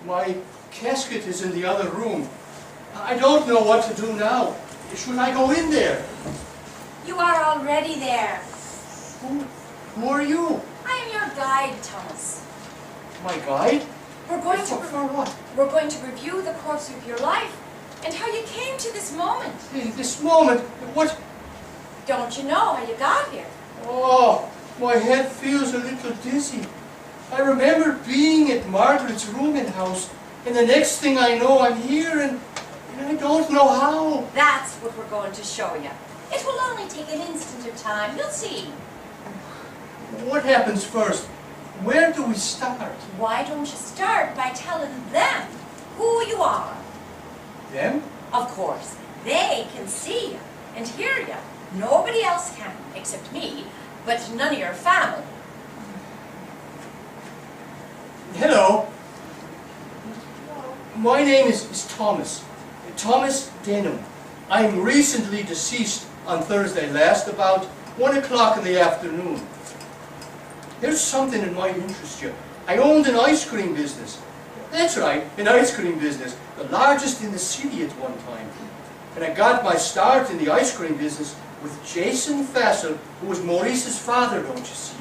My casket is in the other room. I don't know what to do now. Should I go in there? You are already there. Who are you? I am your guide, Thomas. My guide? We're going For what? We're going to review the course of your life and how you came to this moment. This moment? What? Don't you know how you got here? Oh, my head feels a little dizzy. I remember being at Margaret's rooming house, and the next thing I know, I'm here, and I don't know how. That's what we're going to show you. It will only take an instant of time. You'll see. What happens first? Where do we start? Why don't you start by telling them who you are? Them? Of course, they can see you and hear you. Nobody else can, except me, but none of your family. Hello. My name is Thomas. Thomas Denham. I'm recently deceased on Thursday last, about 1 o'clock in the afternoon. There's something that might interest you. I owned an ice cream business. That's right, an ice cream business, the largest in the city at one time. And I got my start in the ice cream business with Jason Fassel, who was Maurice's father, don't you see?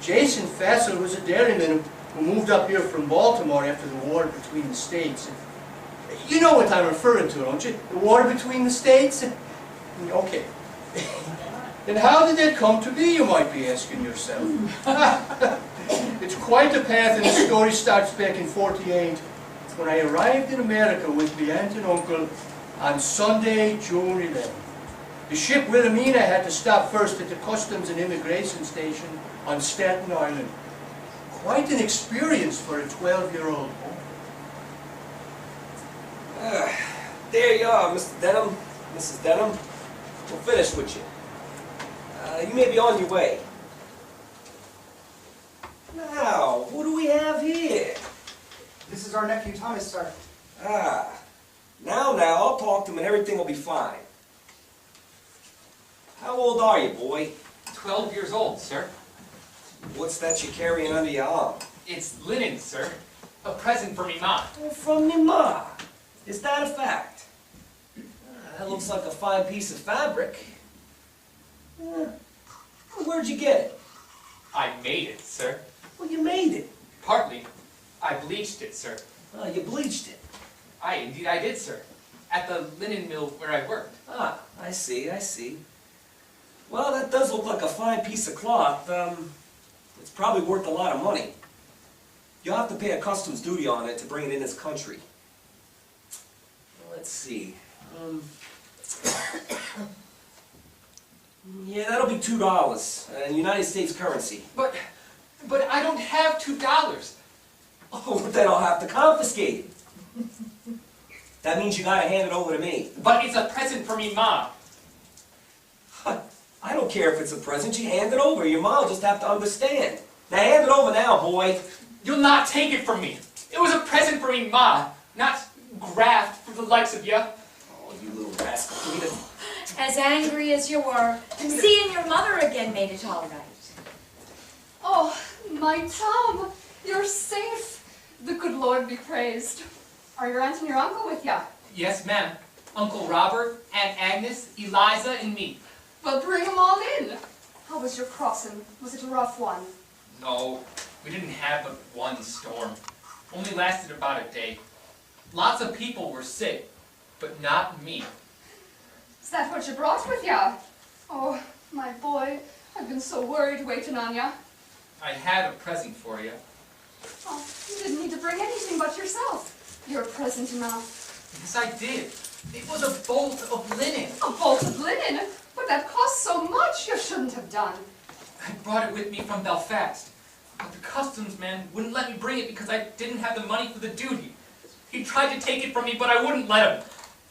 Jason Fassel was a dairyman who moved up here from Baltimore after the war between the states. You know what I'm referring to, don't you? The war between the states? Okay. And how did that come to be, you might be asking yourself? It's quite a path, and the story starts back in '48, when I arrived in America with my aunt and uncle on Sunday, June 11th. The ship Wilhelmina had to stop first at the Customs and Immigration Station on Staten Island. Quite an experience for a 12-year-old boy. There you are, Mr. Denham, Mrs. Denham. We're finished with you. You may be on your way. Now, what do we have here? This is our nephew Thomas, sir. Ah, now, I'll talk to him and everything will be fine. How old are you, boy? 12 years old, sir. What's that you're carrying under your arm? It's linen, sir. A present for me ma. Oh, from me ma. Is that a fact? That looks like a fine piece of fabric. Where'd you get it? I made it, sir. Well, you made it. Partly. I bleached it, sir. Oh, you bleached it. Indeed I did, sir. At the linen mill where I worked. Ah, I see. Well, that does look like a fine piece of cloth. It's probably worth a lot of money. You'll have to pay a customs duty on it to bring it in this country. Let's see. Yeah, that'll be $2 in United States currency. But I don't have $2. Oh, then I'll have to confiscate it. That means you gotta hand it over to me. But it's a present for me ma. I don't care if it's a present, you hand it over. Your mom will just have to understand. Now hand it over now, boy. You'll not take it from me. It was a present for me ma, not graft for the likes of you. Oh, you little rascal. As angry as you were, seeing your mother again made it all right. Oh, my Tom, you're safe. The good Lord be praised. Are your aunt and your uncle with ya? Yes, ma'am. Uncle Robert, Aunt Agnes, Eliza, and me. Well, bring them all in. How was your crossing? Was it a rough one? No, we didn't have but one storm. Only lasted about a day. Lots of people were sick, but not me. Is that what you brought with ya? Oh, my boy, I've been so worried waiting on ya. I had a present for you. Oh, you didn't need to bring anything but yourself. You're present enough. Yes, I did. It was a bolt of linen. A bolt of linen? But that cost so much you shouldn't have done. I brought it with me from Belfast. But the customs man wouldn't let me bring it because I didn't have the money for the duty. He tried to take it from me, but I wouldn't let him.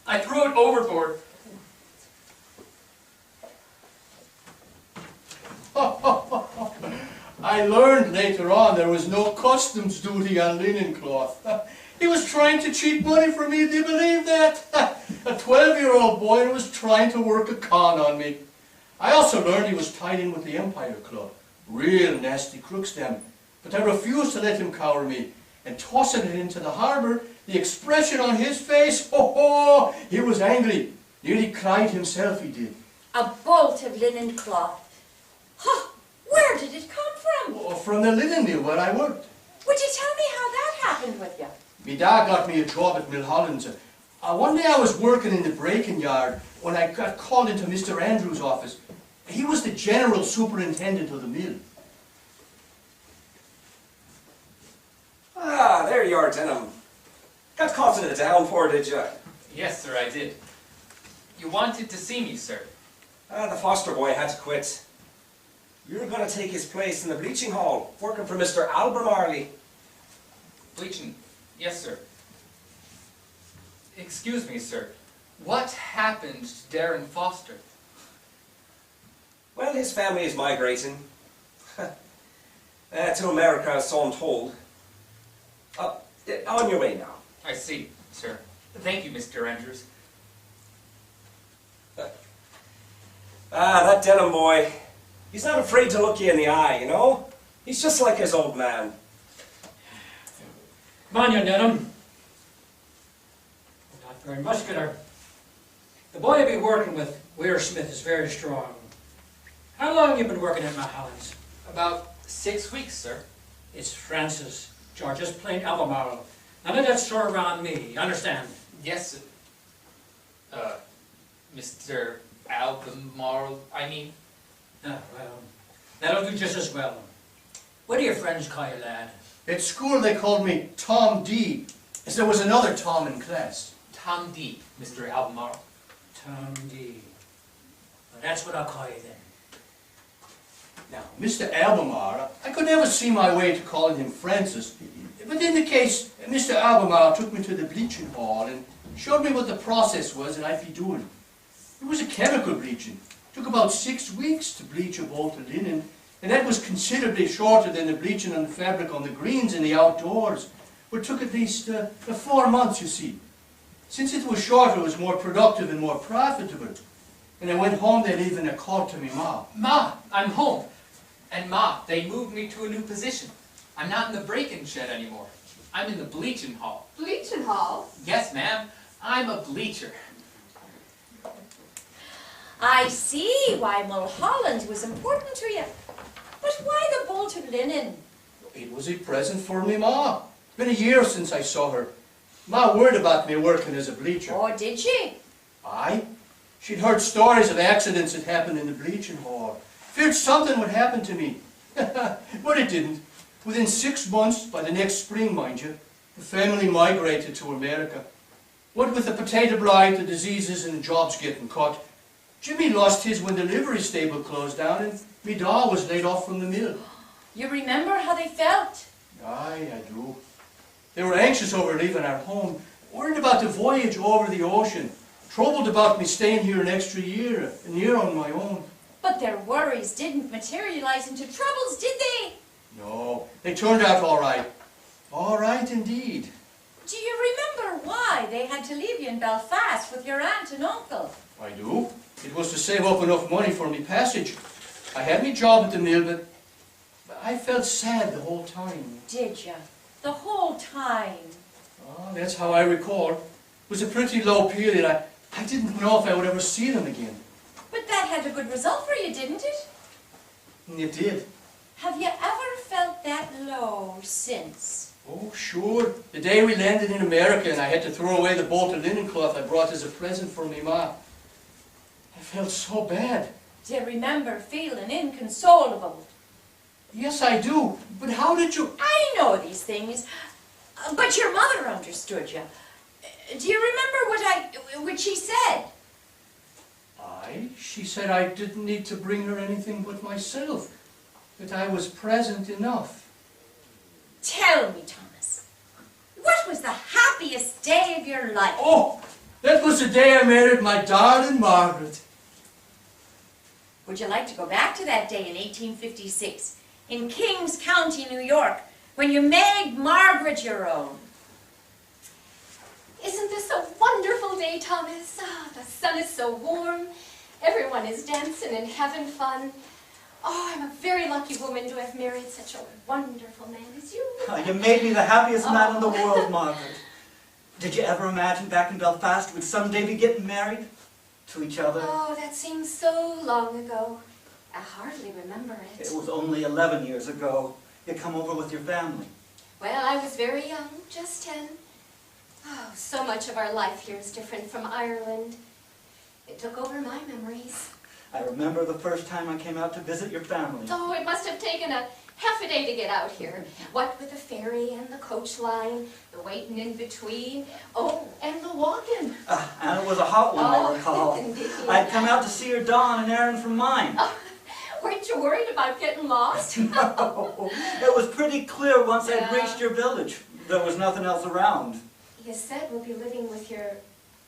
I threw it overboard. I learned later on there was no customs duty on linen cloth. He was trying to cheat money from me, do you believe that? A 12-year-old boy was trying to work a con on me. I also learned he was tied in with the Empire Club. Real nasty crooks, them. But I refused to let him cower me. and tossing it into the harbour, the expression on his face, ho, he was angry. Nearly cried himself, he did. A bolt of linen cloth. Huh, where did it come from? Oh, from the linen mill where I worked. Would you tell me how that happened with you? Me dad got me a job at Milholland's. One day I was working in the breaking yard when I got called into Mr. Andrews' office. He was the general superintendent of the mill. Ah, there you are, Denham. Got caught in a downpour, did you? Yes, sir, I did. You wanted to see me, sir. Ah, the foster boy had to quit. You're going to take his place in the bleaching hall, working for Mr. Albemarle. Bleaching. Yes, sir. Excuse me, sir. What happened to Darren Foster? Well, his family is migrating. To America, so I'm told. On your way now. I see, sir. Thank you, Mr. Andrews. That Denham boy. He's not afraid to look you in the eye, you know? He's just like his old man. Come on, you Denham. Not very muscular. The boy you'll be working with, Weir Smith, is very strong. How long have you been working at Mulholland's? About 6 weeks, sir. It's Francis, George's plain Albemarle. None of that sort around me, you understand? Yes, sir. Mr. Albemarle, I mean. Ah, well, that'll do just as well. What do your friends call you, lad? At school they called me Tom D, as there was another Tom in class. Tom D, Mr. Albemarle. Tom D. Well, that's what I'll call you then. Now, Mr. Albemarle, I could never see my way to calling him Francis, but in the case, Mr. Albemarle took me to the bleaching hall and showed me what the process was and I'd be doing. It was a chemical bleaching. It took about 6 weeks to bleach a bolt of linen, and that was considerably shorter than the bleaching on the fabric on the greens in the outdoors. It took at least 4 months, you see. Since it was shorter, it was more productive and more profitable. And I went home that evening and called to me ma. Ma, I'm home. And Ma, they moved me to a new position. I'm not in the break-in shed anymore. I'm in the bleaching hall. Bleaching hall? Yes, ma'am. I'm a bleacher. I see why Mulholland was important to you. But why the bolt of linen? It was a present for me ma. It's been a year since I saw her. Ma worried about me working as a bleacher. Oh, did she? Aye. She'd heard stories of accidents that happened in the bleaching hall. Feared something would happen to me. But it didn't. Within 6 months, by the next spring, mind you, the family migrated to America. What with the potato blight, the diseases, and the jobs getting cut, Jimmy lost his when the livery stable closed down, and me da was laid off from the mill. You remember how they felt? Aye, I do. They were anxious over leaving our home, worried about the voyage over the ocean, troubled about me staying here an extra year on my own. But their worries didn't materialize into troubles, did they? No, they turned out all right. All right indeed. Do you remember why they had to leave you in Belfast with your aunt and uncle? I do. It was to save up enough money for me passage. I had me job at the mill, but I felt sad the whole time. Did you? The whole time? Oh, that's how I recall. It was a pretty low period. I didn't know if I would ever see them again. But that had a good result for you, didn't it? It did. Have you ever felt that low since? Oh, sure. The day we landed in America and I had to throw away the bolt of linen cloth I brought as a present for me ma. I felt so bad. Do you remember feeling inconsolable? Yes, I do. But how did you... I know these things, but your mother understood you. Do you remember what she said? Aye, she said I didn't need to bring her anything but myself, that I was present enough. Tell me, Thomas, what was the happiest day of your life? Oh, that was the day I married my darling Margaret. Would you like to go back to that day in 1856, in Kings County, New York, when you made Margaret your own? Isn't this a wonderful day, Thomas? Oh, the sun is so warm. Everyone is dancing and having fun. Oh, I'm a very lucky woman to have married such a wonderful man as you. You made me the happiest man in the world, Margaret. Did you ever imagine back in Belfast we'd someday be getting married to each other? Oh, that seems so long ago. I hardly remember it. It was only 11 years ago. You come over with your family. Well, I was very young, just 10. Oh, so much of our life here is different from Ireland. It took over my memories. I remember the first time I came out to visit your family. Oh, it must have taken a half a day to get out here. What with the ferry and the coach line, the waiting in between, oh, and the walking. And it was a hot one, I recall. Indeed. I'd come out to see your Dawn and Aaron from mine. Oh, weren't you worried about getting lost? No, it was pretty clear once I'd Yeah. reached your village. There was nothing else around. You said we'll be living with your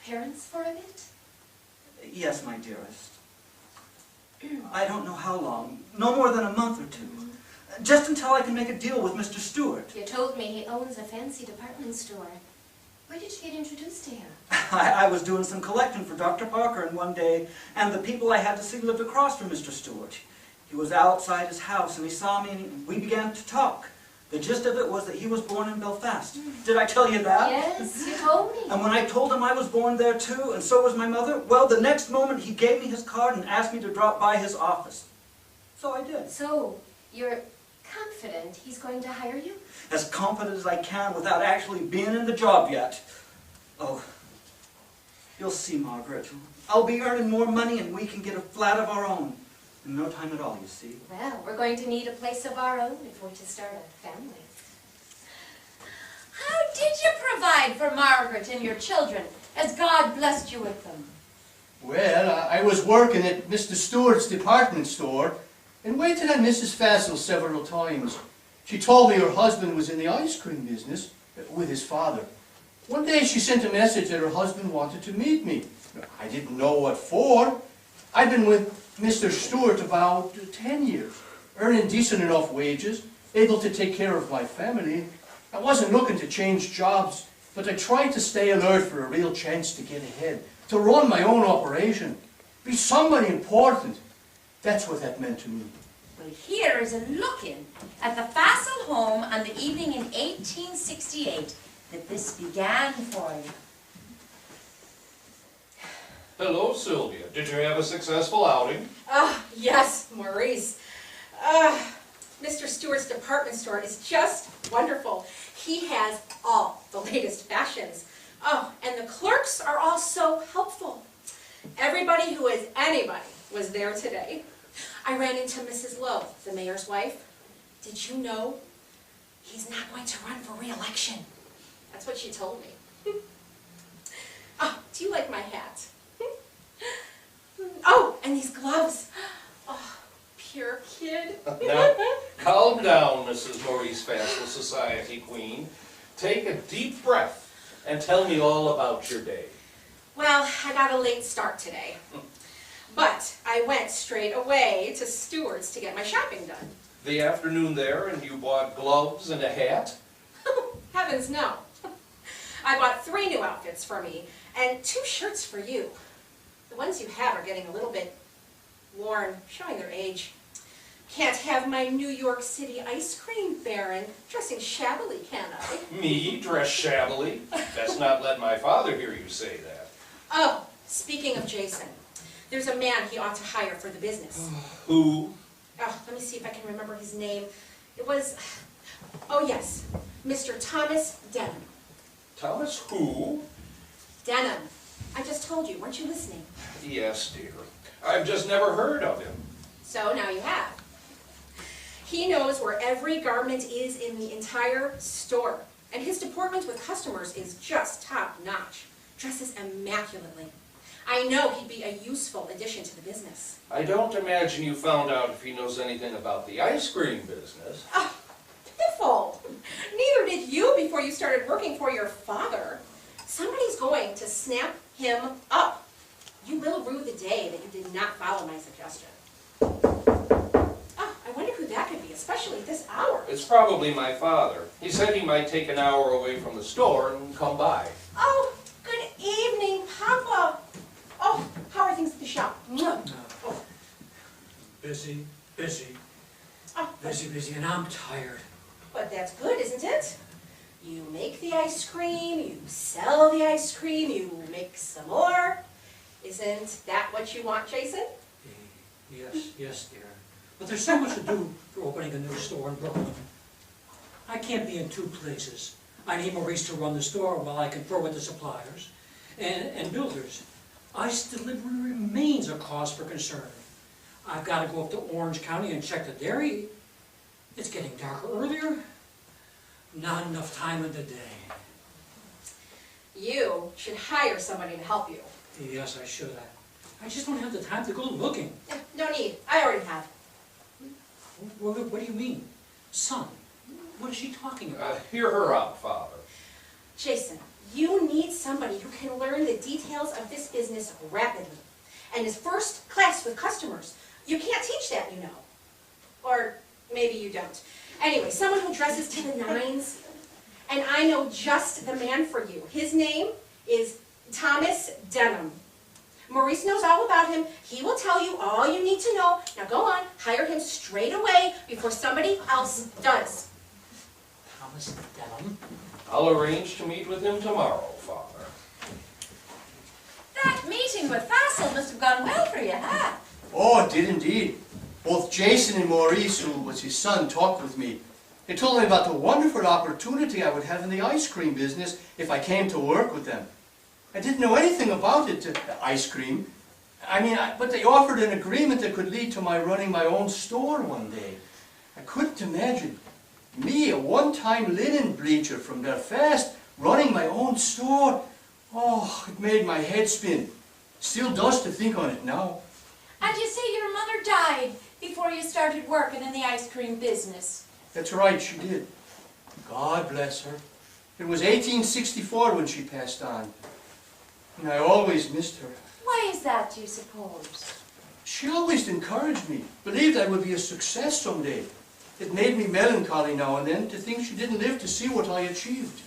parents for a bit? Yes, my dearest. I don't know how long. No more than a month or two. Just until I can make a deal with Mr. Stewart. You told me he owns a fancy department store. Where did you get introduced to him? I was doing some collecting for Dr. Parker and one day, and the people I had to see lived across from Mr. Stewart. He was outside his house, and he saw me, and we began to talk. The gist of it was that he was born in Belfast. Did I tell you that? Yes, you told me. And when I told him I was born there too, and so was my mother, well, the next moment he gave me his card and asked me to drop by his office. So I did. So, you're confident he's going to hire you? As confident as I can without actually being in the job yet. Oh, you'll see, Margaret. I'll be earning more money and we can get a flat of our own. In no time at all, you see. Well, we're going to need a place of our own if we're to start a family. How did you provide for Margaret and your children, as God blessed you with them? Well, I was working at Mr. Stewart's department store and waited on Mrs. Fassel several times. She told me her husband was in the ice cream business with his father. One day she sent a message that her husband wanted to meet me. I didn't know what for. I'd been with Mr. Stewart about 10 years, earning decent enough wages, able to take care of my family. I wasn't looking to change jobs, but I tried to stay alert for a real chance to get ahead, to run my own operation, be somebody important. That's what that meant to me. Well, here is a look-in at the Fassel home on the evening in 1868 that this began for you. Hello, Sylvia. Did you have a successful outing? Yes, Maurice. Mr. Stewart's department store is just wonderful. He has all the latest fashions. Oh, and the clerks are all so helpful. Everybody who is anybody was there today. I ran into Mrs. Lowe, the mayor's wife. Did you know he's not going to run for re-election? That's what she told me. Oh, do you like my hat? Oh, and these gloves. Oh, pure kid. Now, calm down, Mrs. Maurice Fassel, Society Queen. Take a deep breath and tell me all about your day. Well, I got a late start today. But I went straight away to Stewart's to get my shopping done. The afternoon there, and you bought gloves and a hat? Heavens no. I bought 3 new outfits for me and 2 shirts for you. The ones you have are getting a little bit worn, showing their age. Can't have my New York City ice cream baron dressing shabbily, can I? Me, dress shabbily? Best not let my father hear you say that. Oh, speaking of Jason, there's a man he ought to hire for the business. Who? Oh, let me see if I can remember his name. It was, oh yes, Mr. Thomas Denham. Thomas who? Denham. I just told you, weren't you listening? Yes, dear. I've just never heard of him. So now you have. He knows where every garment is in the entire store, and his deportment with customers is just top-notch. Dresses immaculately. I know he'd be a useful addition to the business. I don't imagine you found out if he knows anything about the ice cream business. Oh, piffle! Neither did you before you started working for your father. Somebody's going to snap him up. You will rue the day that you did not follow my suggestion. Oh, I wonder who that could be, especially at this hour. It's probably my father. He said he might take an hour away from the store and come by. Oh, good evening, Papa. Oh, how are things at the shop? Oh. Busy. Busy. Oh, Busy, and I'm tired. but that's good, isn't it? You make the ice cream, you sell the ice cream, you make some more. Isn't that what you want, Jason? Yes, dear. But there's so much to do for opening a new store in Brooklyn. I can't be in two places. I need Maurice to run the store while I confer with the suppliers and builders. Ice delivery remains a cause for concern. I've got to go up to Orange County and check the dairy. It's getting darker earlier. Not enough time in the day. You should hire somebody to help you. Yes, I should. I just don't have the time to go looking. No need, I already have. What do you mean? Son, what is she talking about? Hear her out, Father. Jason, you need somebody who can learn the details of this business rapidly and is first class with customers. You can't teach that, you know. Or maybe you don't. Anyway, someone who dresses to the nines. And I know just the man for you. His name is Thomas Denham. Maurice knows all about him. He will tell you all you need to know. Now go on, hire him straight away before somebody else does. Thomas Denham? I'll arrange to meet with him tomorrow, Father. That meeting with Fassel must have gone well for you, huh? Oh, it did indeed. Both Jason and Maurice, who was his son, talked with me. They told me about the wonderful opportunity I would have in the ice cream business if I came to work with them. I didn't know anything about it, ice cream. But they offered an agreement that could lead to my running my own store one day. I couldn't imagine me, a one-time linen bleacher from Belfast, running my own store. Oh, it made my head spin. Still does to think on it now. And you say your mother died before you started working in the ice cream business. That's right, she did. God bless her. It was 1864 when she passed on. And I always missed her. Why is that, do you suppose? She always encouraged me, believed I would be a success someday. It made me melancholy now and then to think she didn't live to see what I achieved.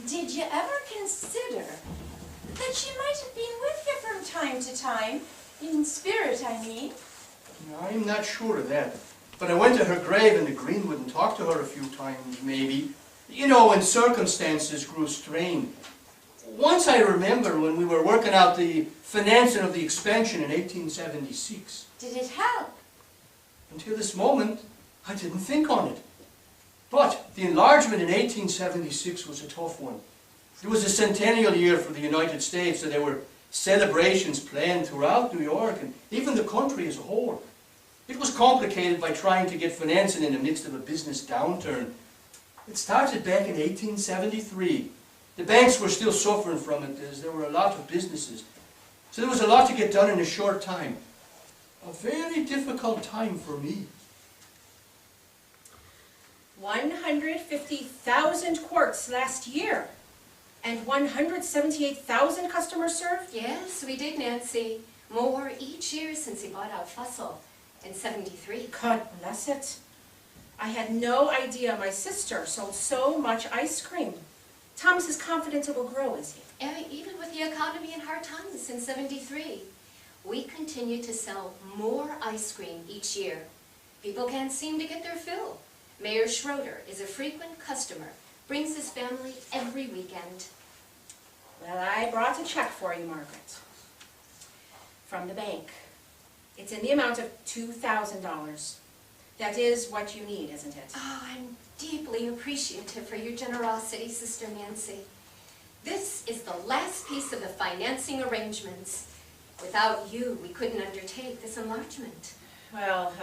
Did you ever consider that she might have been with you from time to time? In spirit, I mean. I'm not sure of that. But I went to her grave in the Greenwood and talked to her a few times, maybe. You know, when circumstances grew strained. Once I remember when we were working out the financing of the expansion in 1876. Did it help? Until this moment, I didn't think on it. But the enlargement in 1876 was a tough one. It was a centennial year for the United States, so there were celebrations planned throughout New York and even the country as a whole. It was complicated by trying to get financing in the midst of a business downturn. It started back in 1873. The banks were still suffering from it as there were a lot of businesses. So there was a lot to get done in a short time. A very difficult time for me. 150,000 quarts last year. And 178,000 customers served? Yes, we did, Nancy. More each year since he bought out Fussell in '73. God bless it. I had no idea my sister sold so much ice cream. Thomas is confident it will grow, is he? Even with the economy in hard times in '73, we continue to sell more ice cream each year. People can't seem to get their fill. Mayor Schroeder is a frequent customer, brings his family every weekend. Well, I brought a check for you, Margaret. From the bank. It's in the amount of $2,000. That is what you need, isn't it? Oh, I'm deeply appreciative for your generosity, Sister Nancy. This is the last piece of the financing arrangements. Without you, we couldn't undertake this enlargement. Well,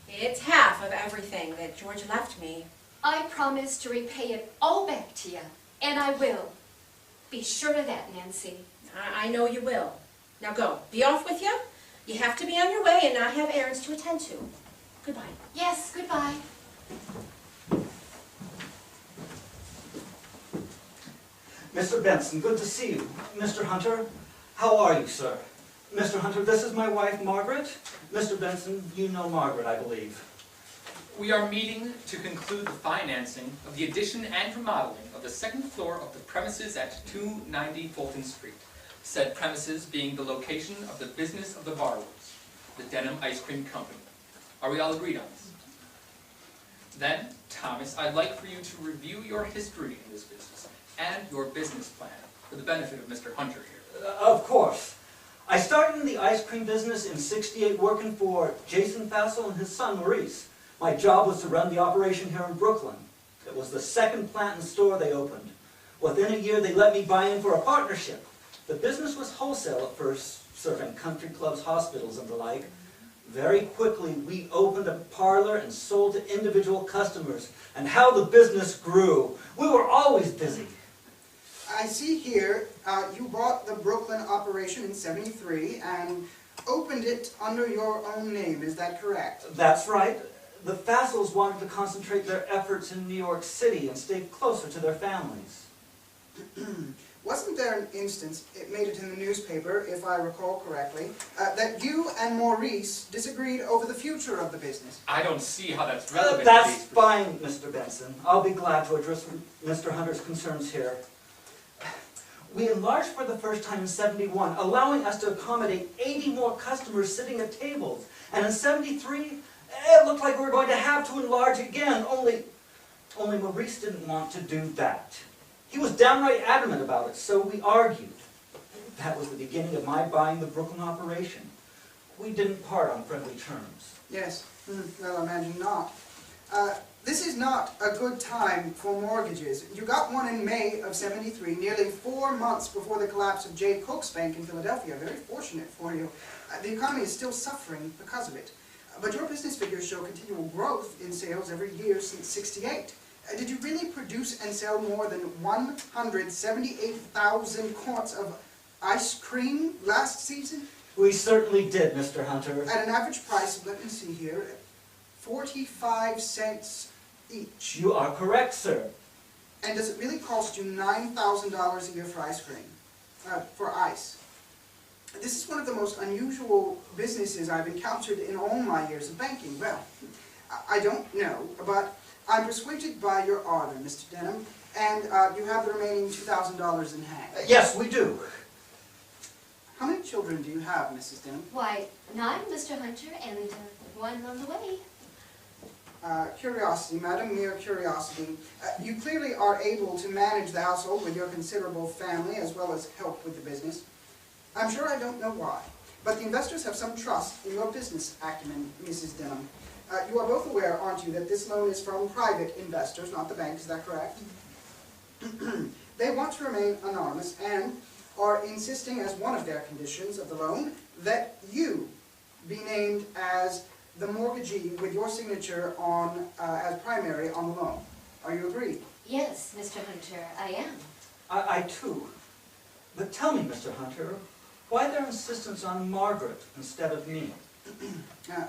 it's half of everything that George left me. I promise to repay it all back to you, and I will. Be sure of that, Nancy. I know you will. Now go. Be off with you. You have to be on your way and not have errands to attend to. Goodbye. Yes, goodbye. Mr. Benson, good to see you. Mr. Hunter, how are you, sir? Mr. Hunter, this is my wife, Margaret. Mr. Benson, you know Margaret, I believe. We are meeting to conclude the financing of the addition and remodeling of the second floor of the premises at 290 Fulton Street. Said premises being the location of the business of the borrowers, the Denham Ice Cream Company. Are we all agreed on this? Then, Thomas, I'd like for you to review your history in this business and your business plan for the benefit of Mr. Hunter here. Of course. I started in the ice cream business in '68 working for Jason Fassel and his son Maurice. My job was to run the operation here in Brooklyn. It was the second plant and store they opened. Within a year, they let me buy in for a partnership. The business was wholesale at first, serving country clubs, hospitals, and the like. Very quickly, we opened a parlor and sold to individual customers. And how the business grew. We were always busy. I see here you bought the Brooklyn operation in '73 and opened it under your own name. Is that correct? That's right. The Fassels wanted to concentrate their efforts in New York City and stay closer to their families. Wasn't there an instance, it made it in the newspaper, if I recall correctly, that you and Maurice disagreed over the future of the business? I don't see how that's relevant. That's fine, Mr. Benson. I'll be glad to address Mr. Hunter's concerns here. We enlarged for the first time in '71, allowing us to accommodate 80 more customers sitting at tables. And in '73, it looked like we were going to have to enlarge again, only Maurice didn't want to do that. He was downright adamant about it, so we argued. That was the beginning of my buying the Brooklyn operation. We didn't part on friendly terms. Yes. Well, imagine not. This is not a good time for mortgages. You got one in May of '73, nearly 4 months before the collapse of J. Cook's Bank in Philadelphia. Very fortunate for you. The economy is still suffering because of it. But your business figures show continual growth in sales every year since '68. Did you really produce and sell more than 178,000 quarts of ice cream last season? We certainly did, Mr. Hunter. At an average price of, let me see here, 45 cents each. You are correct, sir. And does it really cost you $9,000 a year for ice cream? For ice? This is one of the most unusual businesses I've encountered in all my years of banking. Well, I don't know, but I'm persuaded by your ardor, Mr. Denham, and you have the remaining $2,000 in hand. Yes, we do. How many children do you have, Mrs. Denham? Why, 9, Mr. Hunter, and one on the way. Curiosity, madam, mere curiosity. You clearly are able to manage the household with your considerable family as well as help with the business. I'm sure I don't know why, but the investors have some trust in your business acumen, Mrs. Denham. You are both aware, aren't you, that this loan is from private investors, not the bank, is that correct? They want to remain anonymous and are insisting as one of their conditions of the loan that you be named as the mortgagee with your signature on as primary on the loan. Are you agreed? Yes, Mr. Hunter, I am. I too. But tell me, Mr. Hunter, why their insistence on Margaret instead of me?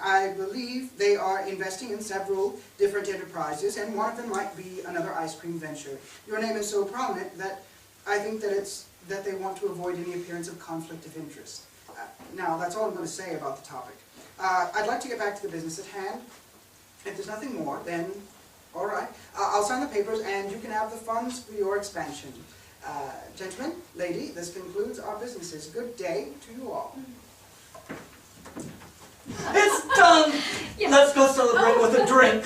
I believe they are investing in several different enterprises, and one of them might be another ice cream venture. Your name is so prominent that I think that they want to avoid any appearance of conflict of interest. Now, that's all I'm going to say about the topic. I'd like to get back to the business at hand. If there's nothing more, then all right. I'll sign the papers, and you can have the funds for your expansion. Gentlemen, lady, this concludes our businesses. Good day to you all. It's done! Yes. Let's go celebrate with a drink.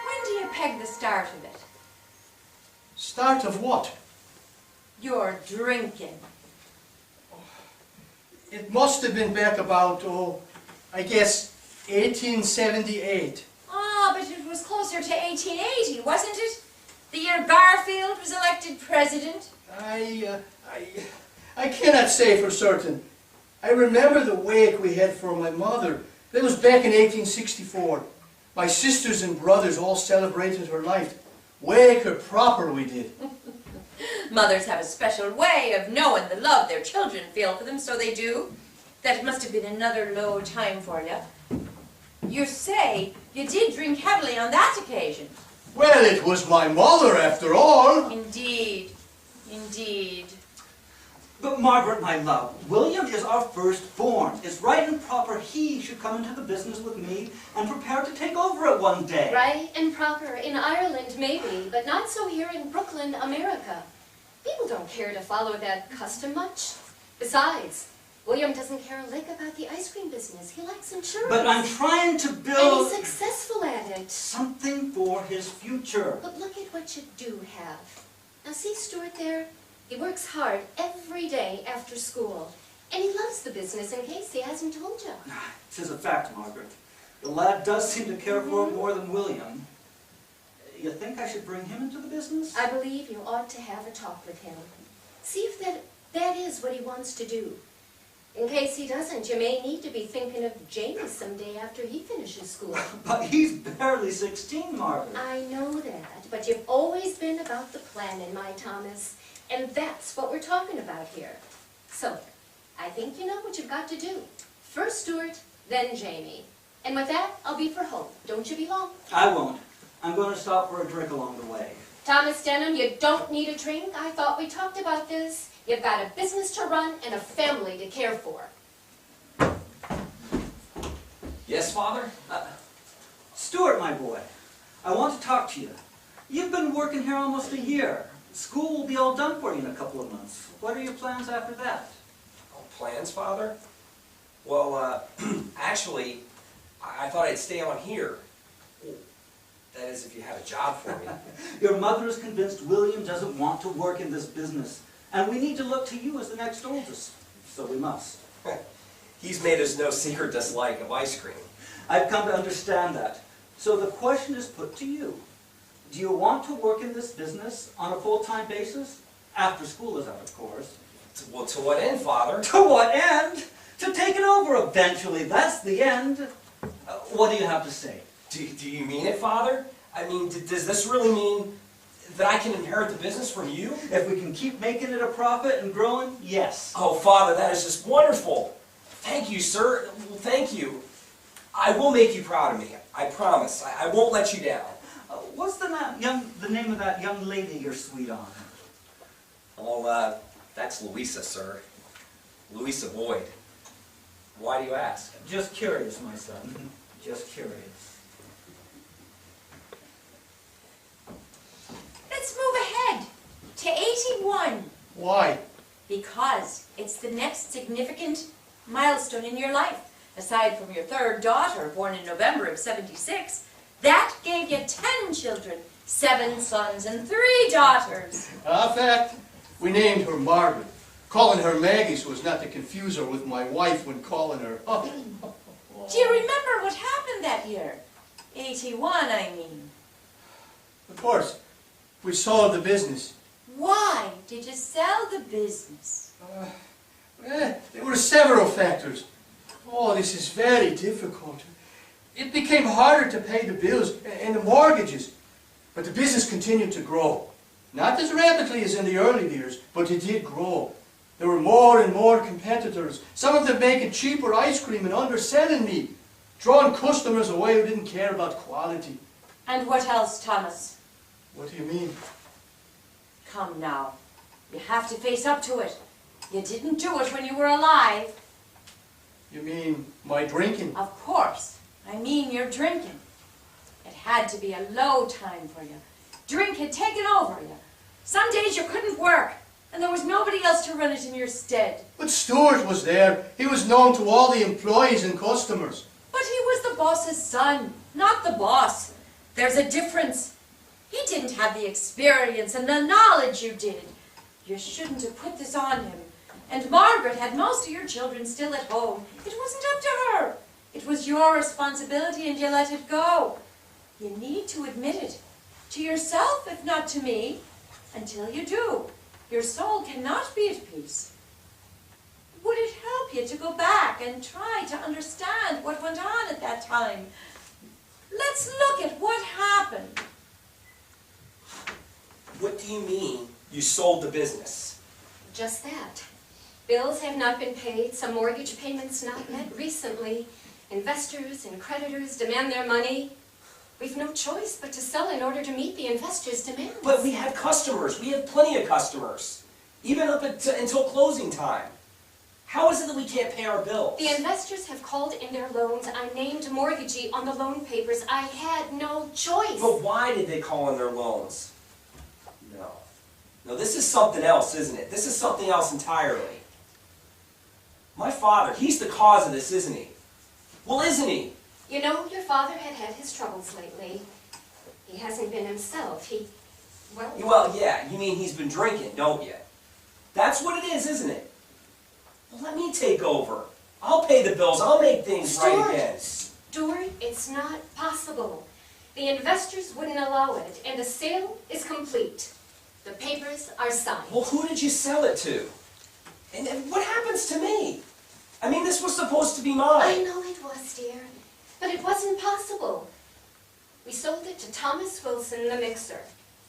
When do you peg the start of it? Start of what? Your drinking. It must have been back about, I guess, 1878. Ah, but it was closer to 1880, wasn't it? The year Garfield was elected president. I cannot say for certain. I remember the wake we had for my mother. That was back in 1864. My sisters and brothers all celebrated her life. Wake her proper we did. Mothers have a special way of knowing the love their children feel for them, so they do. That must have been another low time for you. You say you did drink heavily on that occasion. Well, it was my mother after all. Indeed, indeed. But Margaret, my love, William is our firstborn. It's right and proper he should come into the business with me and prepare to take over it one day. Right and proper in Ireland, maybe, but not so here in Brooklyn, America. People don't care to follow that custom much. Besides, William doesn't care a lick about the ice cream business. He likes insurance. But I'm trying to And build he's successful at it. something for his future. But look at what you do have. Now see Stuart there? He works hard every day after school. And he loves the business in case he hasn't told you. Tis a fact, Margaret. The lad does seem to care for it more than William. You think I should bring him into the business? I believe you ought to have a talk with him. See if that is what he wants to do. In case he doesn't, you may need to be thinking of Jamie someday after he finishes school. But he's barely 16, Margaret. I know that, but you've always been about the planning, my Thomas. And that's what we're talking about here. So, I think you know what you've got to do. First Stuart, then Jamie. And with that, I'll be for home. Don't you be long. I won't. I'm going to stop for a drink along the way. Thomas Denham, you don't need a drink. I thought we talked about this. You've got a business to run and a family to care for. Yes, Father? Stuart, my boy, I want to talk to you. You've been working here almost a year. School will be all done for you in a couple of months. What are your plans after that? Oh, plans, Father? Well, actually, I thought I'd stay on here. That is, if you had a job for me. Your mother is convinced William doesn't want to work in this business, and we need to look to you as the next oldest, so we must. He's made us no secret dislike of ice cream. I've come to understand that. So the question is put to you. Do you want to work in this business on a full-time basis? After school is out, of course. Well, to what end, Father? To what end? To take it over eventually. That's the end. What do you have to say? Do you mean it, Father? I mean, does this really mean that I can inherit the business from you? If we can keep making it a profit and growing, yes. Oh, Father, that is just wonderful. Thank you, sir. Well, thank you. I will make you proud of me. I promise. I won't let you down. What's the name of that young lady you're sweet on? Oh, that's Louisa, sir. Louisa Boyd. Why do you ask? Just curious, my son. Just curious. Let's move ahead to 81. Why? Because it's the next significant milestone in your life. Aside from your third daughter, born in November of '76, that gave you 10 children, 7 sons and 3 daughters. In fact, we named her Margaret. Calling her Maggie so as not to confuse her with my wife when calling her. Do you remember what happened that year? 81, I mean. Of course, we sold the business. Why did you sell the business? There were several factors. Oh, this is very difficult. It became harder to pay the bills and the mortgages. But the business continued to grow. Not as rapidly as in the early years, but it did grow. There were more and more competitors, some of them making cheaper ice cream and underselling me, drawing customers away who didn't care about quality. And what else, Thomas? What do you mean? Come now. You have to face up to it. You didn't do it when you were alive. You mean my drinking? Of course. I mean your drinking. It had to be a low time for you. Drink had taken over you. Some days you couldn't work, and there was nobody else to run it in your stead. But Stuart was there. He was known to all the employees and customers. But he was the boss's son, not the boss. There's a difference. He didn't have the experience and the knowledge you did. You shouldn't have put this on him. And Margaret had most of your children still at home. It wasn't up to her. It was your responsibility, and you let it go. You need to admit it. To yourself, if not to me. Until you do, your soul cannot be at peace. Would it help you to go back and try to understand what went on at that time? Let's look at what happened. What do you mean you sold the business? Just that. Bills have not been paid, some mortgage payments not met recently. Investors and creditors demand their money. We've no choice but to sell in order to meet the investors' demands. But we had customers. We had plenty of customers. even up until closing time. How is it that we can't pay our bills? The investors have called in their loans. I named mortgagee on the loan papers. I had no choice. But why did they call in their loans? No. No, this is something else, isn't it? This is something else entirely. My father, he's the cause of this, isn't he? Well, isn't he? You know, your father had his troubles lately. He hasn't been himself. Well, yeah, you mean he's been drinking, don't you? That's what it is, isn't it? Well, let me take over. I'll pay the bills. I'll make things right again. Stuart, it's not possible. The investors wouldn't allow it, and the sale is complete. The papers are signed. Well, who did you sell it to? And what happens to me? I mean, this was supposed to be mine. I know it was, dear, but it wasn't possible. We sold it to Thomas Wilson, the mixer.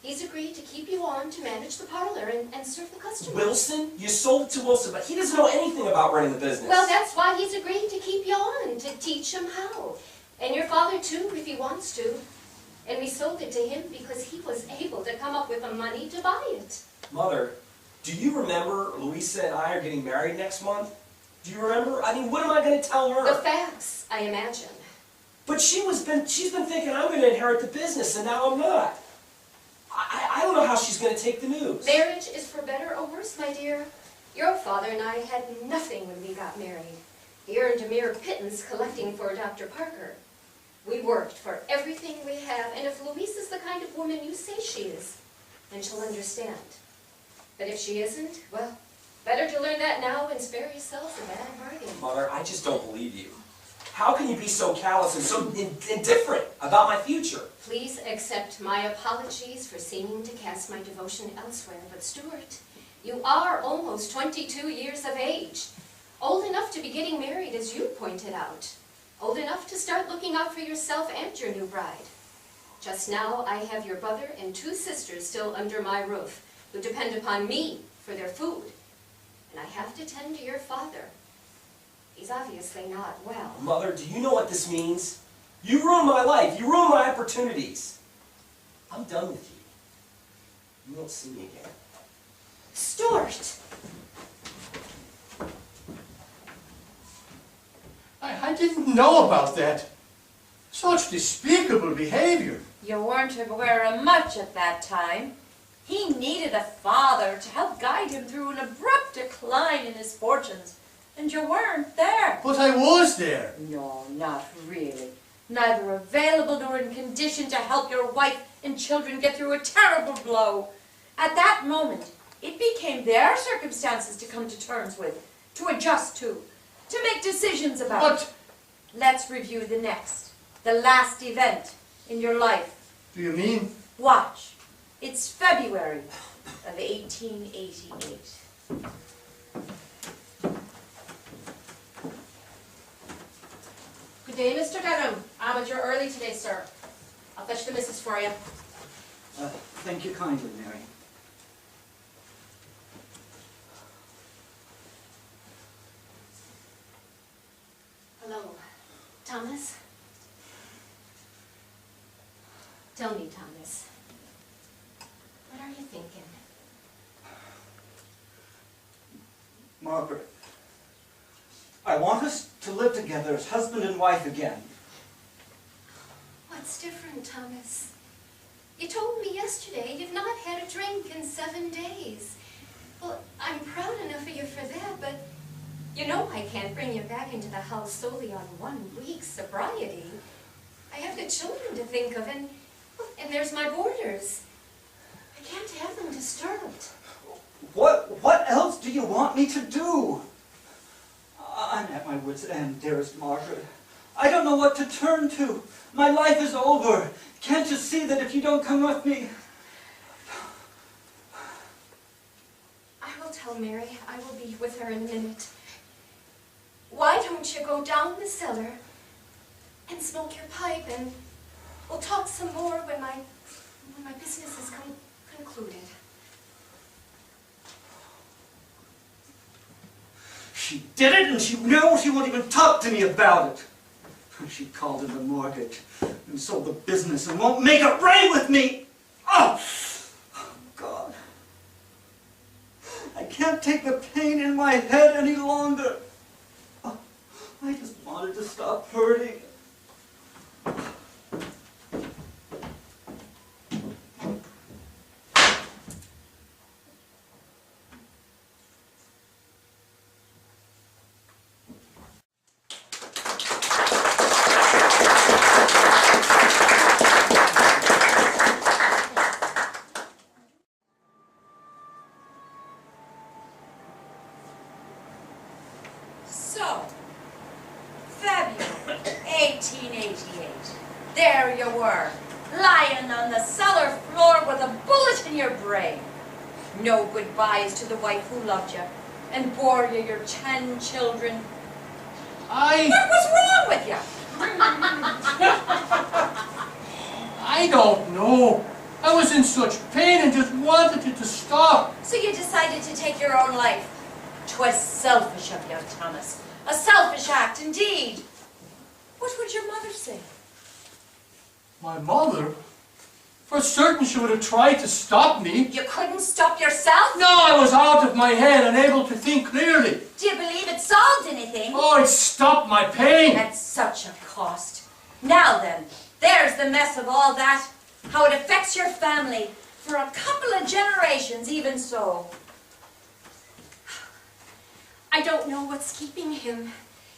He's agreed to keep you on to manage the parlor and serve the customers. Wilson? You sold it to Wilson, but he doesn't know anything about running the business. Well, that's why he's agreed to keep you on, to teach him how. And your father, too, if he wants to. And we sold it to him because he was able to come up with the money to buy it. Mother, do you remember Louisa and I are getting married next month? Do you remember? I mean, what am I going to tell her? The facts, I imagine. But she's been thinking I'm going to inherit the business, and now I'm not. I don't know how she's going to take the news. Marriage is for better or worse, my dear. Your father and I had nothing when we got married. He earned a mere pittance collecting for Dr. Parker. We worked for everything we have, and if Louise is the kind of woman you say she is, then she'll understand. But if she isn't, well, better to learn that now and spare yourself a bad bargain. Mother, I just don't believe you. How can you be so callous and so indifferent about my future? Please accept my apologies for seeming to cast my devotion elsewhere, but Stuart, you are almost 22 years of age. Old enough to be getting married, as you pointed out. Old enough to start looking out for yourself and your new bride. Just now, I have your brother and 2 sisters still under my roof, who depend upon me for their food. And I have to tend to your father. He's obviously not well. Mother, do you know what this means? You ruined my life. You ruined my opportunities. I'm done with you. You won't see me again. Stuart! I didn't know about that. Such despicable behavior. You weren't aware of much at that time. He needed a father to help guide him through an abrupt decline in his fortunes. And you weren't there. But I was there. No, not really. Neither available nor in condition to help your wife and children get through a terrible blow. At that moment, it became their circumstances to come to terms with, to adjust to make decisions about. But let's review the next, the last event in your life. do you mean? Watch. It's February of 1888. Good day, Mr. Denham. But you're early today, sir. I'll fetch the missus for you. Thank you kindly, Mary. Hello, Thomas? Tell me, Thomas, what are you thinking? Margaret, I want us to live together as husband and wife again. What's different, Thomas? You told me yesterday you've not had a drink in 7 days. Well, I'm proud enough of you for that, but you know I can't bring you back into the house solely on 1 week's sobriety. I have the children to think of, and there's my boarders. I can't have them disturbed. What else do you want me to do? I'm at my wit's end, dearest Margaret. I don't know what to turn to. My life is over. Can't you see that if you don't come with me? I will tell Mary. I will be with her in a minute. Why don't you go down the cellar and smoke your pipe, and we'll talk some more when my business is concluded. She did it, and she knows she won't even talk to me about it. She called in the mortgage and sold the business and won't make it right with me. Oh, God. I can't take the pain in my head any longer. I just wanted to stop hurting. So, February 1888. There you were, lying on the cellar floor with a bullet in your brain. No goodbyes to the wife who loved you and bore you your 10 children. What was wrong with you? I don't know. I was in such pain and just wanted it to stop. So you decided to take your own life. 'Twas selfish of you, Thomas. A selfish act, indeed. What would your mother say? My mother? For certain she would have tried to stop me. You couldn't stop yourself? No, I was out of my head, unable to think clearly. Do you believe it solved anything? Oh, it stopped my pain. At such a cost. Now then, there's the mess of all that. How it affects your family. For a couple of generations, even so. I don't know what's keeping him.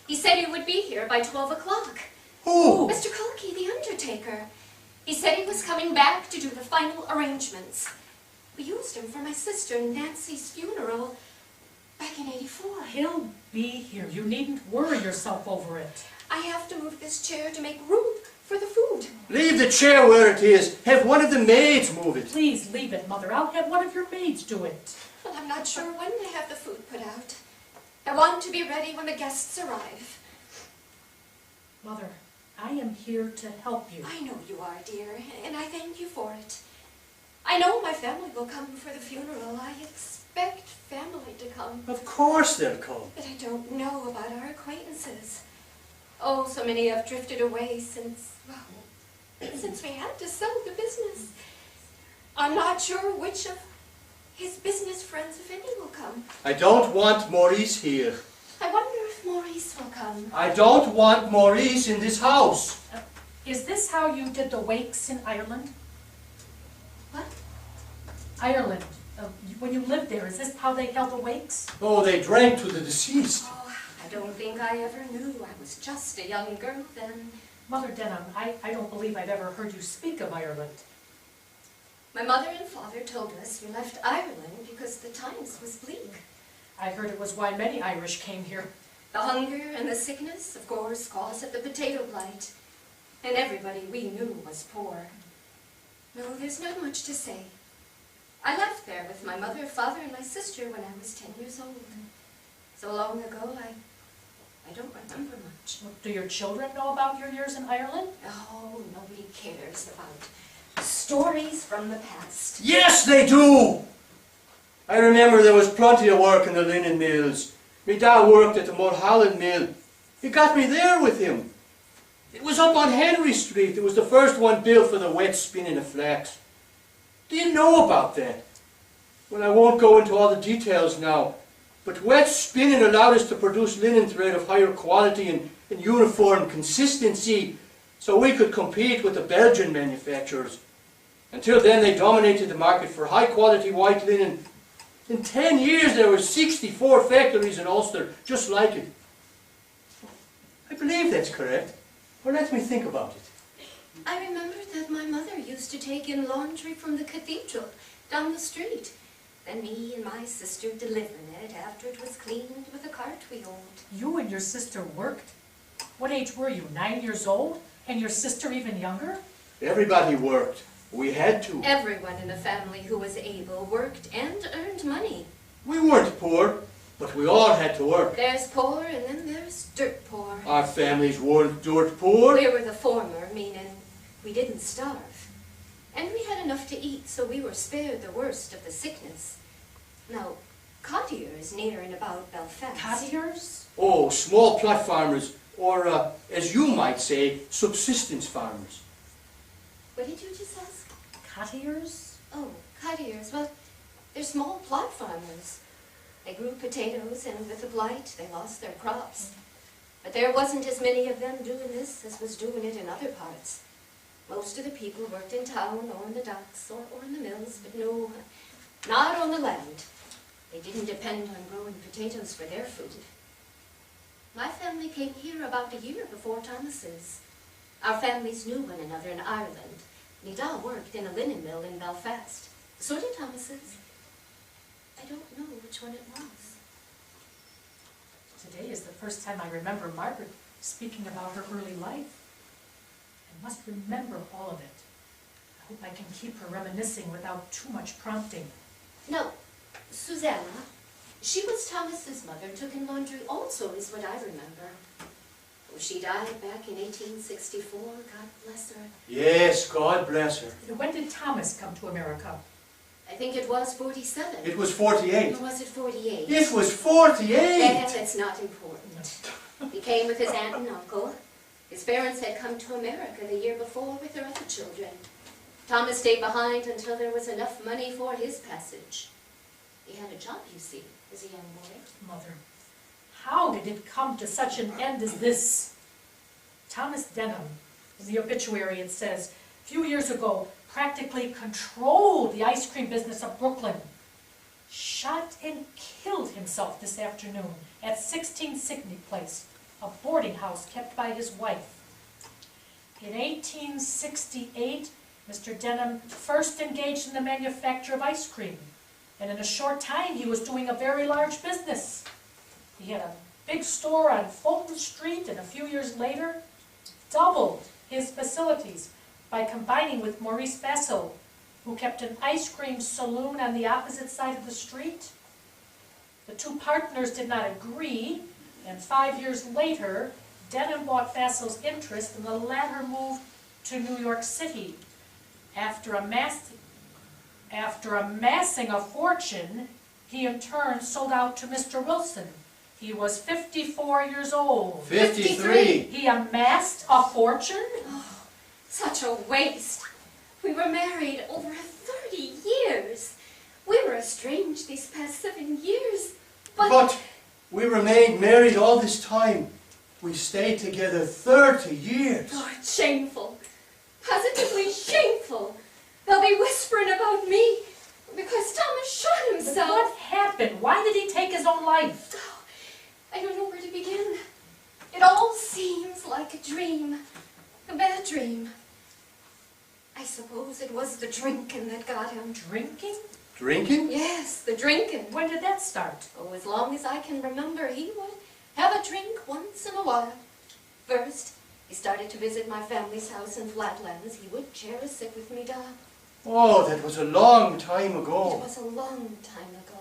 He said he would be here by 12 o'clock. Who? Mr. Kulke, the undertaker. He said he was coming back to do the final arrangements. We used him for my sister Nancy's funeral back in '84. He'll be here. You needn't worry yourself over it. I have to move this chair to make room for the food. Leave the chair where it is. Have one of the maids move it. Please leave it, Mother. I'll have one of your maids do it. Well, I'm not sure when they have the food put out. I want to be ready when the guests arrive. Mother, I am here to help you. I know you are, dear, and I thank you for it. I know my family will come for the funeral. I expect family to come. Of course they'll come. But I don't know about our acquaintances. Oh, so many have drifted away since we had to sell the business. I'm not sure which of his business friends, if any, will come. I don't want Maurice here. I wonder if Maurice will come. I don't want Maurice in this house. Is this how you did the wakes in Ireland? What? Ireland. When you lived there, is this how they held the wakes? Oh, they drank to the deceased. Oh, I don't think I ever knew. I was just a young girl then. Mother Denham, I don't believe I've ever heard you speak of Ireland. My mother and father told us we left Ireland because the times was bleak. I heard it was why many Irish came here. The hunger and the sickness, of course, caused the potato blight. And everybody we knew was poor. No, there's not much to say. I left there with my mother, father, and my sister when I was 10 years old. So long ago, I don't remember much. Do your children know about your years in Ireland? Oh, nobody cares about stories from the past. Yes, they do! I remember there was plenty of work in the linen mills. Me dad worked at the Mulholland mill. He got me there with him. It was up on Henry Street. It was the first one built for the wet spinning of flax. Do you know about that? Well, I won't go into all the details now, but wet spinning allowed us to produce linen thread of higher quality and uniform consistency, so we could compete with the Belgian manufacturers. Until then, they dominated the market for high-quality white linen. In 10 years, there were 64 factories in Ulster just like it. I believe that's correct. Well, let me think about it. I remember that my mother used to take in laundry from the cathedral down the street. Then me and my sister delivering it after it was cleaned with a cart we owned. You and your sister worked? What age were you, 9 years old? And your sister even younger? Everybody worked. We had to. Everyone in the family who was able worked and earned money. We weren't poor, but we all had to work. There's poor and then there's dirt poor. Our families weren't dirt poor. We were the former, meaning we didn't starve. And we had enough to eat, so we were spared the worst of the sickness. Now, Cottier is near and about Belfast. Cottiers? Oh, small plot farmers, or as you might say, subsistence farmers. What did you just ask? Cottiers? Oh, Cottiers. Well, they're small plot farmers. They grew potatoes, and with the blight, they lost their crops. But there wasn't as many of them doing this as was doing it in other parts. Most of the people worked in town or in the docks or in the mills, but no, not on the land. They didn't depend on growing potatoes for their food. My family came here about a year before Thomas's. Our families knew one another in Ireland. Nida worked in a linen mill in Belfast. So did Thomas's. I don't know which one it was. Today is the first time I remember Margaret speaking about her early life. I must remember all of it. I hope I can keep her reminiscing without too much prompting. No, Susanna. She was Thomas's mother, took in laundry also, is what I remember. Oh, she died back in 1864, God bless her. Yes, God bless her. When did Thomas come to America? I think it was 47. It was 48. Or was it 48? It was 48! Well, it's not important. He came with his aunt and uncle. His parents had come to America the year before with their other children. Thomas stayed behind until there was enough money for his passage. He had a job, you see, as a young boy. Mother, how did it come to such an end as this? Thomas Denham, in the obituary it says, a few years ago, practically controlled the ice cream business of Brooklyn. Shot and killed himself this afternoon at 16 Signey Place, a boarding house kept by his wife. In 1868, Mr. Denham first engaged in the manufacture of ice cream, and in a short time he was doing a very large business. He had a big store on Fulton Street, and a few years later doubled his facilities by combining with Maurice Bassel, who kept an ice cream saloon on the opposite side of the street. The two partners did not agree, and 5 years later, Denham bought Bassel's interest, and the latter moved to New York City. After amassing a fortune, he in turn sold out to Mr. Wilson. He was 54 years old. 53! He amassed a fortune? Such a waste. We were married over 30 years. We were estranged these past 7 years. But we remained married all this time. We stayed together 30 years. Oh, it's shameful. Positively shameful. They'll be whispering about me because Thomas shot himself. But what happened? Why did he take his own life? Oh, I don't know where to begin. It all seems like a dream. A bad dream. I suppose it was the drinking that got him. Drinking? Drinking? Yes, the drinking. When did that start? Oh, as long as I can remember, he would have a drink once in a while. First, he started to visit my family's house in Flatlands. He would share a sip with me, Doc. Oh, that was a long time It ago. was a long time ago.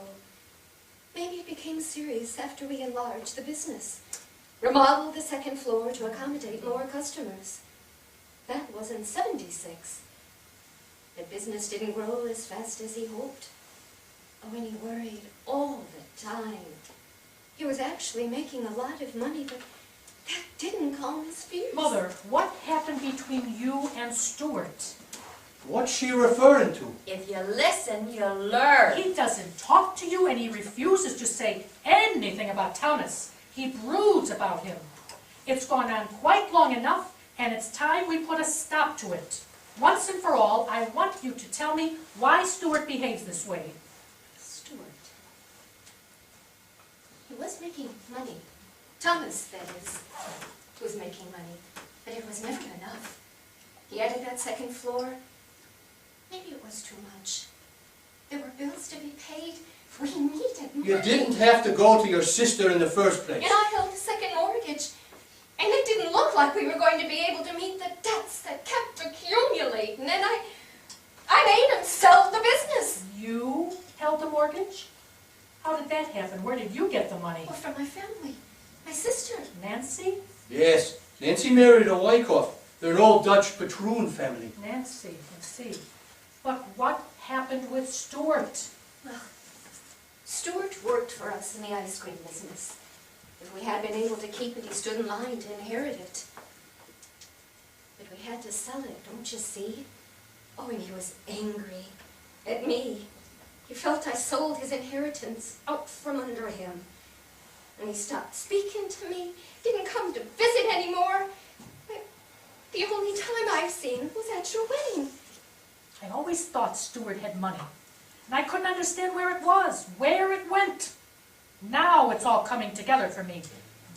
Maybe it became serious after we enlarged the business. Remodeled the second floor to accommodate more customers. That was in 76. The business didn't grow as fast as he hoped. Oh, and he worried all the time. He was actually making a lot of money, but that didn't calm his fears. Mother, what happened between you and Stuart? What's she referring to? If you listen, you'll learn. He doesn't talk to you, and he refuses to say anything about Thomas. He broods about him. It's gone on quite long enough, and it's time we put a stop to it. Once and for all, I want you to tell me why Stuart behaves this way. Stuart. He was making money. Thomas, that is, was making money. But it was never enough. He added that second floor. Maybe it was too much. There were bills to be paid. We needed money. You didn't have to go to your sister in the first place. And I held the second mortgage. And it didn't look like we were going to be able to meet the debts that kept accumulating. And I made him sell the business. You held the mortgage? How did that happen? Where did you get the money? Well, from my family. My sister. Nancy? Yes, Nancy married a Wyckoff. They're an old Dutch patroon family. Nancy, let's see. But what happened with Stuart? Well, Stuart worked for us in the ice cream business. If we had been able to keep it, he stood in line to inherit it. But we had to sell it, don't you see? Oh, and he was angry at me. He felt I sold his inheritance out from under him. And he stopped speaking to me, didn't come to visit anymore. The only time I've seen was at your wedding. I always thought Stuart had money, and I couldn't understand where it was, where it went. Now it's all coming together for me.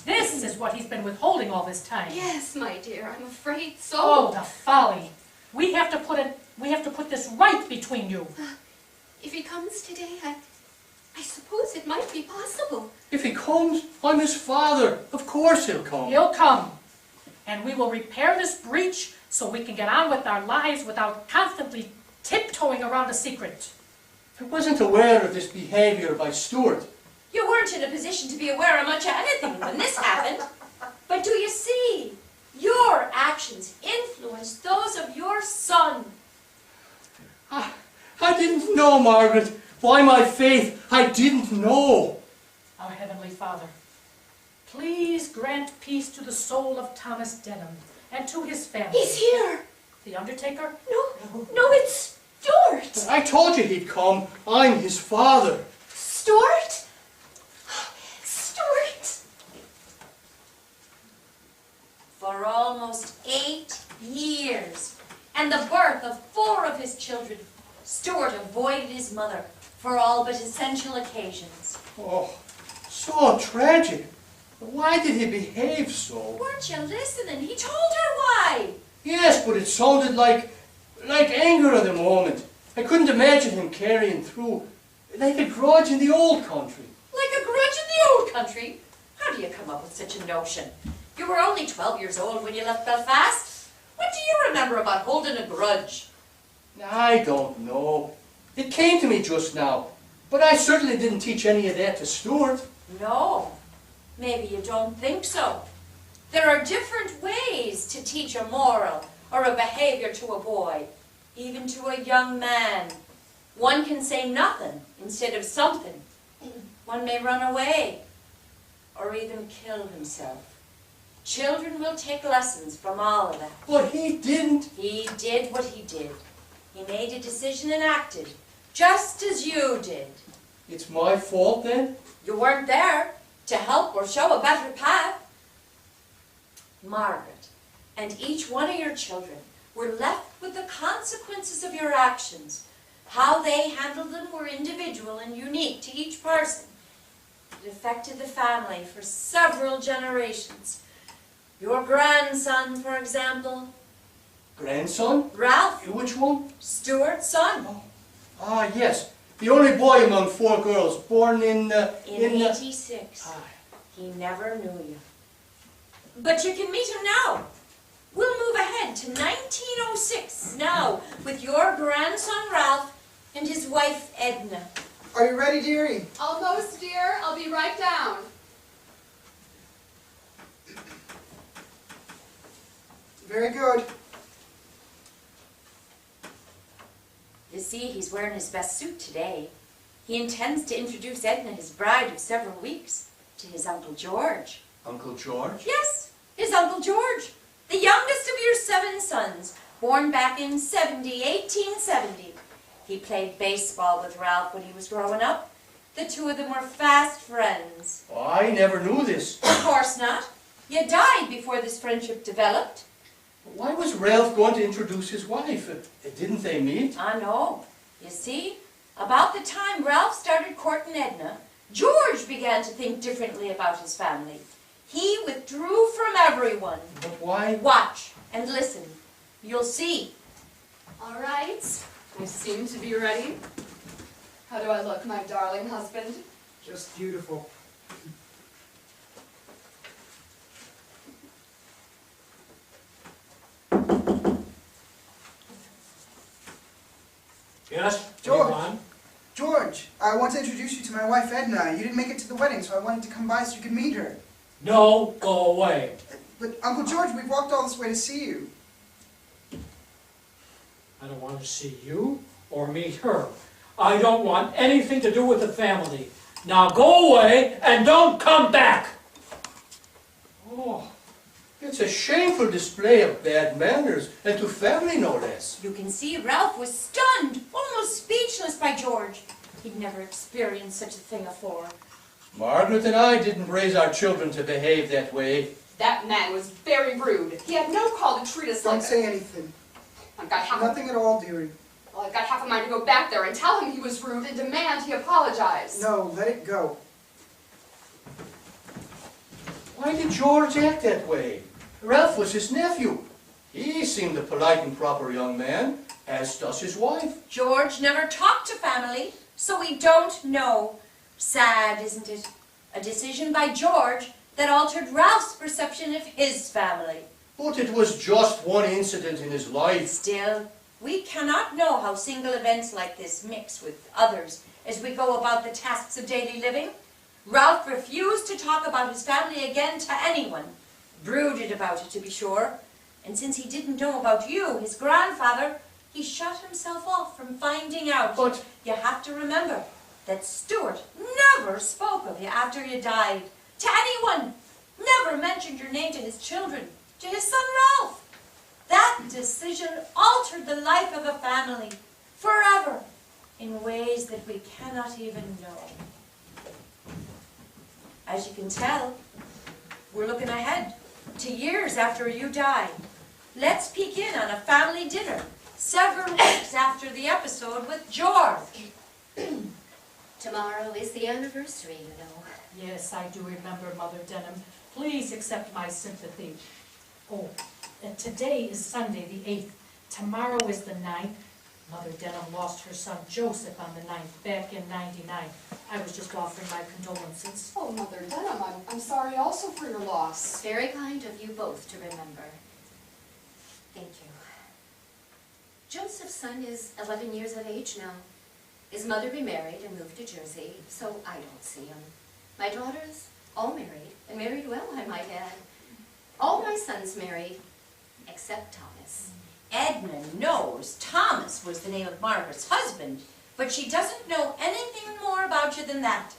This is what he's been withholding all this time. Yes, my dear, I'm afraid so. Oh, the folly. We have to put this right between you. If he comes today, I suppose it might be possible. If he comes, I'm his father. Of course he'll come. He'll come. And we will repair this breach so we can get on with our lives without constantly tiptoeing around a secret. I wasn't aware of this behavior by Stuart. You weren't in a position to be aware of much of anything when this happened. But do you see? Your actions influenced those of your son. I didn't know, Margaret. By my faith, I didn't know. Our Heavenly Father, please grant peace to the soul of Thomas Denham and to his family. He's here. The undertaker? No, it's Stuart. I told you he'd come. I'm his father. Stuart? Stuart? For almost 8 years, and the birth of 4 of his children, Stuart avoided his mother for all but essential occasions. Oh, so tragic. Why did he behave so? Weren't you listening? He told her why. Yes, but it sounded like anger at the moment. I couldn't imagine him carrying through like a grudge in the old country. Like a grudge in the old country? How do you come up with such a notion? You were only 12 years old when you left Belfast. What do you remember about holding a grudge? I don't know. It came to me just now, but I certainly didn't teach any of that to Stuart. No, maybe you don't think so. There are different ways to teach a moral or a behavior to a boy, even to a young man. One can say nothing instead of something. One may run away or even kill himself. Children will take lessons from all of that. But he didn't. He did what he did. He made a decision and acted, just as you did. It's my fault then? You weren't there to help or show a better path. Margaret and each one of your children were left with the consequences of your actions. How they handled them were individual and unique to each person. It affected the family for several generations. Your grandson, for example. Grandson? Ralph. Which one? Stuart's son. Oh. Ah, yes. The only boy among 4 girls, born in 86. He never knew you. But you can meet him now. We'll move ahead to 1906 now with your grandson Ralph and his wife Edna. Are you ready, dearie? Almost, dear. I'll be right down. Very good. You see, he's wearing his best suit today. He intends to introduce Edna, his bride of several weeks, to his Uncle George. Uncle George? Yes, his Uncle George, the youngest of your 7 sons, born back in 1870. He played baseball with Ralph when he was growing up. The 2 of them were fast friends. Oh, I never knew this. Of course not. You died before this friendship developed. Why was Ralph going to introduce his wife? Didn't they meet? I know. You see, about the time Ralph started courting Edna, George began to think differently about his family. He withdrew from everyone. But why? Watch and listen. You'll see. All right. I seem to be ready. How do I look, my darling husband? Just beautiful. Yes? George. Ron? George, I want to introduce you to my wife Edna. You didn't make it to the wedding, so I wanted to come by so you could meet her. No, go away. But Uncle George, we've walked all this way to see you. I don't want to see you or meet her. I don't want anything to do with the family. Now go away and don't come back! Oh, it's a shameful display of bad manners, and to family no less. You can see Ralph was stunned, almost speechless by George. He'd never experienced such a thing afore. Margaret and I didn't raise our children to behave that way. That man was very rude. He had no call to treat us like Don't that. say anything. I've got half Nothing at all, dearie. Well, I've got half a mind to go back there and tell him he was rude and demand he apologize. No, let it go. Why did George act that way? Ralph was his nephew. He seemed a polite and proper young man, as does his wife. George never talked to family, so we don't know. Sad, isn't it? A decision by George that altered Ralph's perception of his family. But it was just one incident in his life. Still, we cannot know how single events like this mix with others as we go about the tasks of daily living. Ralph refused to talk about his family again to anyone. Brooded about it, to be sure. And since he didn't know about you, his grandfather, he shut himself off from finding out. But you have to remember that Stuart never spoke of you after you died. To anyone. Never mentioned your name to his children. To his son Ralph. That decision altered the life of a family. Forever. In ways that we cannot even know. As you can tell, we're looking ahead to years after you die. Let's peek in on a family dinner several weeks after the episode with George. Tomorrow is the anniversary, you know. Yes, I do remember, Mother Denham. Please accept my sympathy. Oh, and today is Sunday the 8th. Tomorrow is the 9th. Mother Denham lost her son Joseph on the 9th, back in '99. I was just offering my condolences. Oh, Mother Denham, I'm sorry also for your loss. Very kind of you both to remember. Thank you. Joseph's son is 11 years of age now. His mother remarried and moved to Jersey, so I don't see him. My daughters, all married, and married well, I might add. All my sons married, except Thomas. Edmund knows Thomas was the name of Margaret's husband, but she doesn't know anything more about you than that.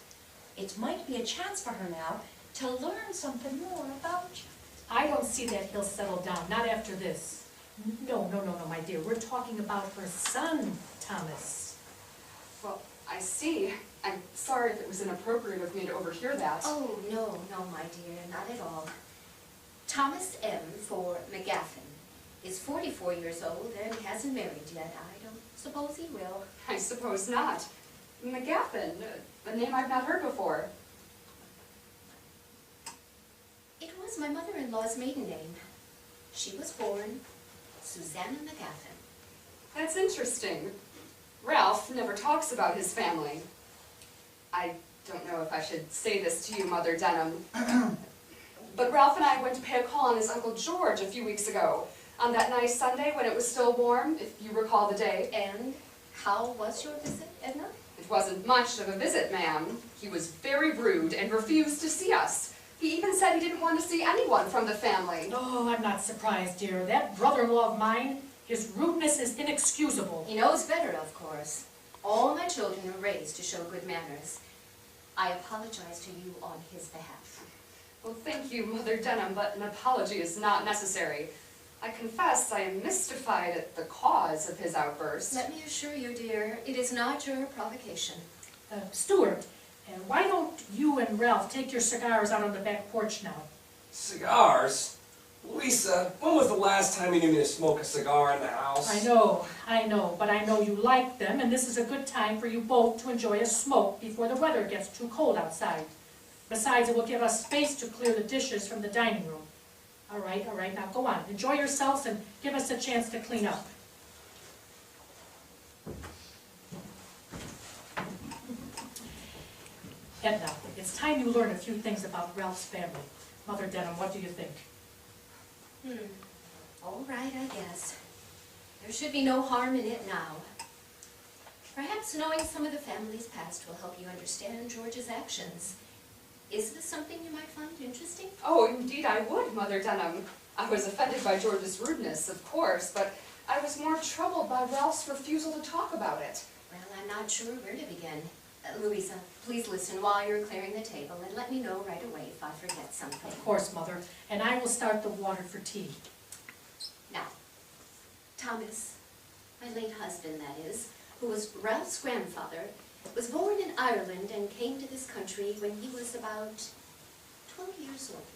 It might be a chance for her now to learn something more about you. I don't see that he'll settle down, not after this. No, my dear. We're talking about her son, Thomas. Well, I see. I'm sorry if it was inappropriate of me to overhear that. Oh, no, my dear, not at all. Thomas M. for McGaffin is 44 years old and hasn't married yet. I don't suppose he will. I suppose not. McGaffin, a name I've not heard before. It was my mother-in-law's maiden name. She was born Susanna McGaffin. That's interesting. Ralph never talks about his family. I don't know if I should say this to you, Mother Denham, but Ralph and I went to pay a call on his Uncle George a few weeks ago, on that nice Sunday when it was still warm, if you recall the day. And how was your visit, Edna? It wasn't much of a visit, ma'am. He was very rude and refused to see us. He even said he didn't want to see anyone from the family. Oh, I'm not surprised, dear. That brother-in-law of mine, his rudeness is inexcusable. He knows better, of course. All my children were raised to show good manners. I apologize to you on his behalf. Well, thank you, Mother Denham, but an apology is not necessary. I confess I am mystified at the cause of his outburst. Let me assure you, dear, it is not your provocation. Stuart, why don't you and Ralph take your cigars out on the back porch now? Cigars? Lisa, when was the last time you knew me to smoke a cigar in the house? I know, but I know you like them, and this is a good time for you both to enjoy a smoke before the weather gets too cold outside. Besides, it will give us space to clear the dishes from the dining room. All right, now go on. Enjoy yourselves and give us a chance to clean up. Edna, it's time you learn a few things about Ralph's family. Mother Denham, what do you think? All right, I guess. There should be no harm in it now. Perhaps knowing some of the family's past will help you understand George's actions. Is this something you might find interesting? Oh, indeed I would, Mother Denham. I was offended by George's rudeness, of course, but I was more troubled by Ralph's refusal to talk about it. Well, I'm not sure where to begin. Louisa, please listen while you're clearing the table and let me know right away if I forget something. Of course, Mother. And I will start the water for tea. Now, Thomas, my late husband, that is, who was Ralph's grandfather, was born in Ireland and came to this country when he was about 12 years old.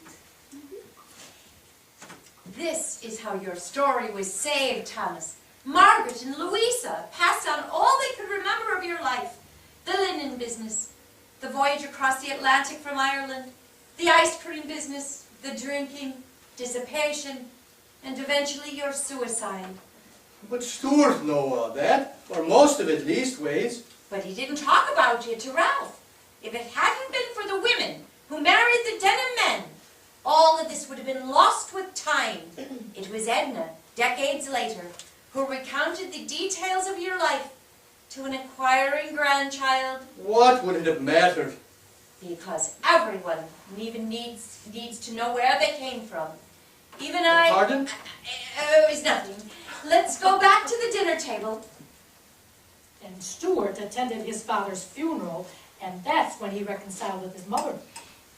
This is how your story was saved, Thomas. Margaret and Louisa passed on all they could remember of your life. The linen business, the voyage across the Atlantic from Ireland, the ice cream business, the drinking, dissipation, and eventually your suicide. But Stuart know all that, or most of it leastways. But he didn't talk about you to Ralph. If it hadn't been for the women who married the Denham men, all of this would have been lost with time. It was Edna, decades later, who recounted the details of your life to an inquiring grandchild. What would it have mattered? Because everyone even needs to know where they came from. Even I... Pardon? It was nothing. Let's go back to the dinner table. And Stuart attended his father's funeral, and that's when he reconciled with his mother.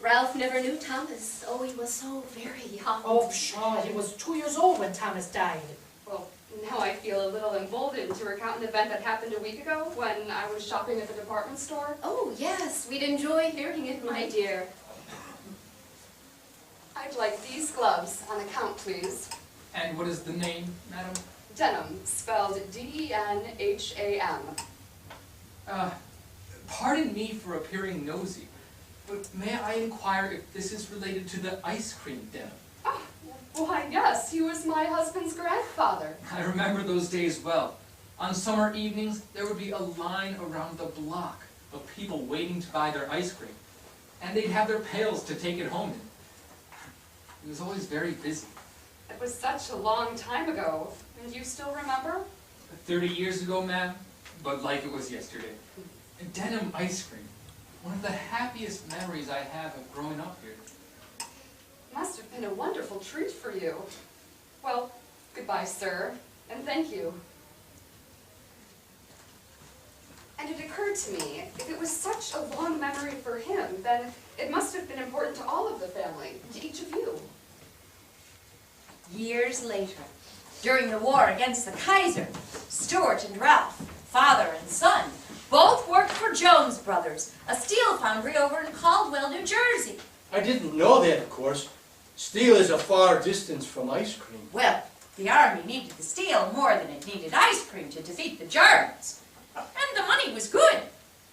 Ralph never knew Thomas. Oh, he was so very young. Oh, pshaw, he was 2 years old when Thomas died. Well, now I feel a little emboldened to recount an event that happened a week ago when I was shopping at the department store. Oh, yes, we'd enjoy hearing it, my dear. I'd like these gloves on account, please. And what is the name, madam? Denham, spelled D-E-N-H-A-M. Pardon me for appearing nosy, but may I inquire if this is related to the ice cream Denham? Oh, why, yes, he was my husband's grandfather. I remember those days well. On summer evenings, there would be a line around the block of people waiting to buy their ice cream, and they'd have their pails to take it home in. It was always very busy. It was such a long time ago. And you still remember? 30 years ago, ma'am, but like it was yesterday. And Denham ice cream, one of the happiest memories I have of growing up here. Must have been a wonderful treat for you. Well, goodbye, sir, and thank you. And it occurred to me, if it was such a long memory for him, then it must have been important to all of the family, to each of you. Years later, during the war against the Kaiser, Stuart and Ralph, father and son, both worked for Jones Brothers, a steel foundry over in Caldwell, New Jersey. I didn't know that, of course. Steel is a far distance from ice cream. Well, the army needed the steel more than it needed ice cream to defeat the Germans. And the money was good.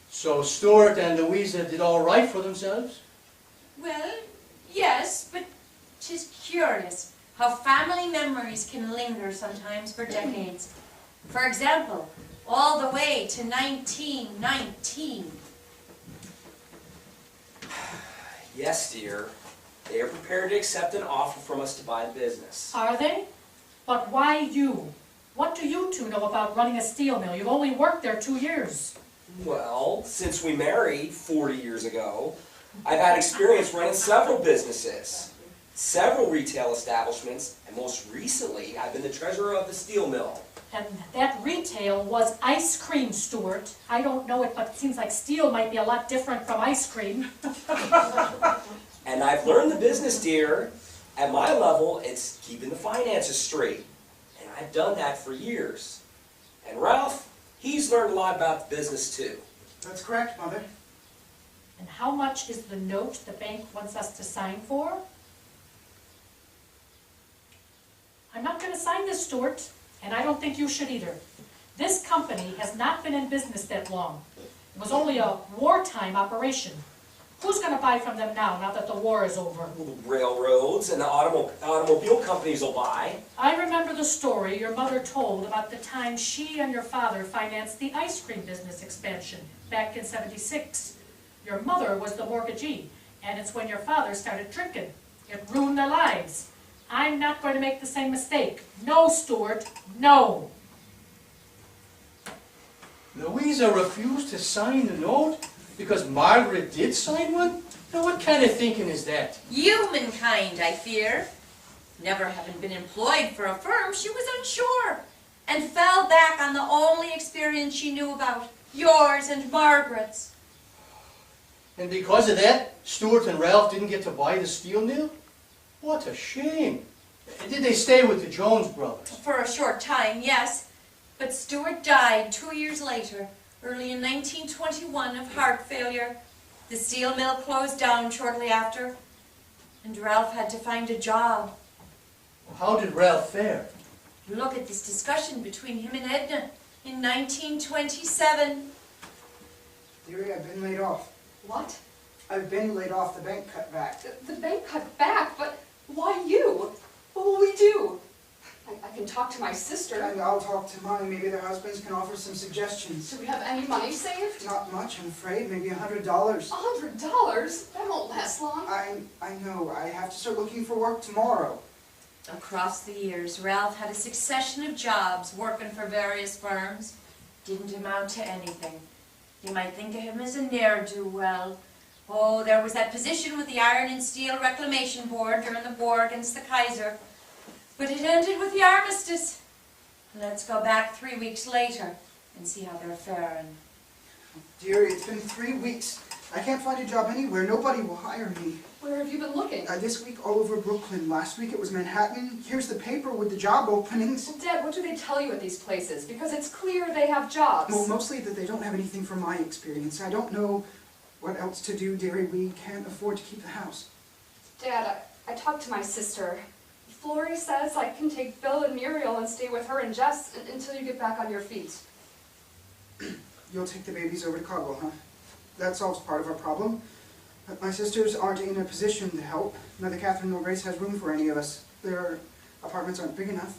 So Stuart and Louisa did all right for themselves? Well, yes, but 'tis curious how family memories can linger sometimes for decades. For example, all the way to 1919. Yes, dear. They are prepared to accept an offer from us to buy the business. Are they? But why you? What do you two know about running a steel mill? You've only worked there 2 years. Well, since we married 40 years ago, I've had experience running several businesses, several retail establishments, and most recently, I've been the treasurer of the steel mill. And that retail was ice cream, Stuart. I don't know it, but it seems like steel might be a lot different from ice cream. And I've learned the business, dear. At my level, it's keeping the finances straight. And I've done that for years. And Ralph, he's learned a lot about the business too. That's correct, Mother. And how much is the note the bank wants us to sign for? I'm not going to sign this, Stuart, and I don't think you should either. This company has not been in business that long. It was only a wartime operation. Who's going to buy from them now that the war is over? Well, the railroads and the automobile companies will buy. I remember the story your mother told about the time she and your father financed the ice cream business expansion back in '76. Your mother was the mortgagee, and it's when your father started drinking. It ruined their lives. I'm not going to make the same mistake. No, Stuart, no. Louisa refused to sign the note because Margaret did sign one? Now what kind of thinking is that? Humankind, I fear. Never having been employed for a firm, she was unsure, and fell back on the only experience she knew about, yours and Margaret's. And because of that, Stuart and Ralph didn't get to buy the steel mill? What a shame. Did they stay with the Jones brothers? For a short time, yes. But Stuart died 2 years later, early in 1921 of heart failure. The steel mill closed down shortly after, and Ralph had to find a job. How did Ralph fare? Look at this discussion between him and Edna in 1927. Dearie, I've been laid off. What? I've been laid off. The bank cut back. The bank cut back? But why you? What will we do? I can talk to my sister. And I'll talk to mine. Maybe their husbands can offer some suggestions. Do we have any money saved? Not much, I'm afraid. Maybe $100. $100? That won't last long. I know. I have to start looking for work tomorrow. Across the years, Ralph had a succession of jobs working for various firms. Didn't amount to anything. You might think of him as a ne'er-do-well. Oh, there was that position with the Iron and Steel Reclamation Board during the war against the Kaiser. But it ended with the armistice. Let's go back 3 weeks later and see how they're faring. Dearie, it's been 3 weeks. I can't find a job anywhere. Nobody will hire me. Where have you been looking? This week all over Brooklyn. Last week it was Manhattan. Here's the paper with the job openings. Well, Dad, what do they tell you at these places? Because it's clear they have jobs. Well, mostly that they don't have anything from my experience. I don't know what else to do, dearie. We can't afford to keep the house. Dad, I talked to my sister. Flory says I can take Bill and Muriel and stay with her and Jess until you get back on your feet. You'll take the babies over to Caldwell, huh? That solves part of our problem. But my sisters aren't in a position to help. Neither Catherine nor Grace has room for any of us. Their apartments aren't big enough.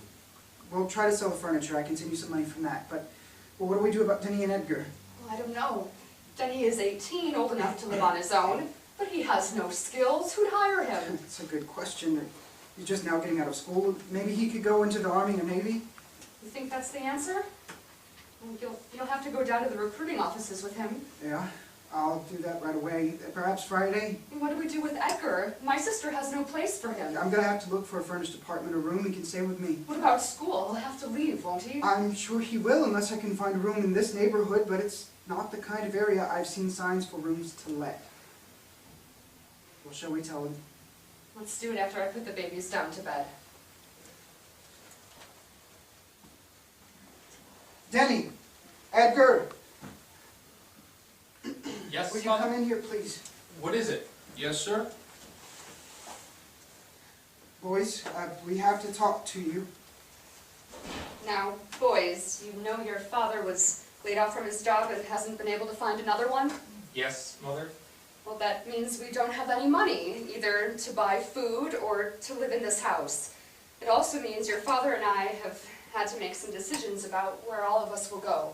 We'll try to sell the furniture. I can send you some money from that. But well, what do we do about Denny and Edgar? Well, I don't know. Denny is 18, old enough to live on his own, but he has no skills. Who'd hire him? That's a good question. He's just now getting out of school. Maybe he could go into the Army or Navy? You think that's the answer? Well, you'll have to go down to the recruiting offices with him. Yeah, I'll do that right away. Perhaps Friday? And what do we do with Edgar? My sister has no place for him. I'm going to have to look for a furnished apartment or room. He can stay with me. What about school? He'll have to leave, won't he? I'm sure he will, unless I can find a room in this neighborhood, but it's not the kind of area I've seen signs for rooms to let. Well, shall we tell him? Let's do it after I put the babies down to bed. Denny! Edgar! Yes, Will you Father? come in here, please? What is it? Yes, sir? Boys, we have to talk to you. Now, boys, you know your father was laid off from his job and hasn't been able to find another one? Yes, Mother? Well, that means we don't have any money, either to buy food or to live in this house. It also means your father and I have had to make some decisions about where all of us will go.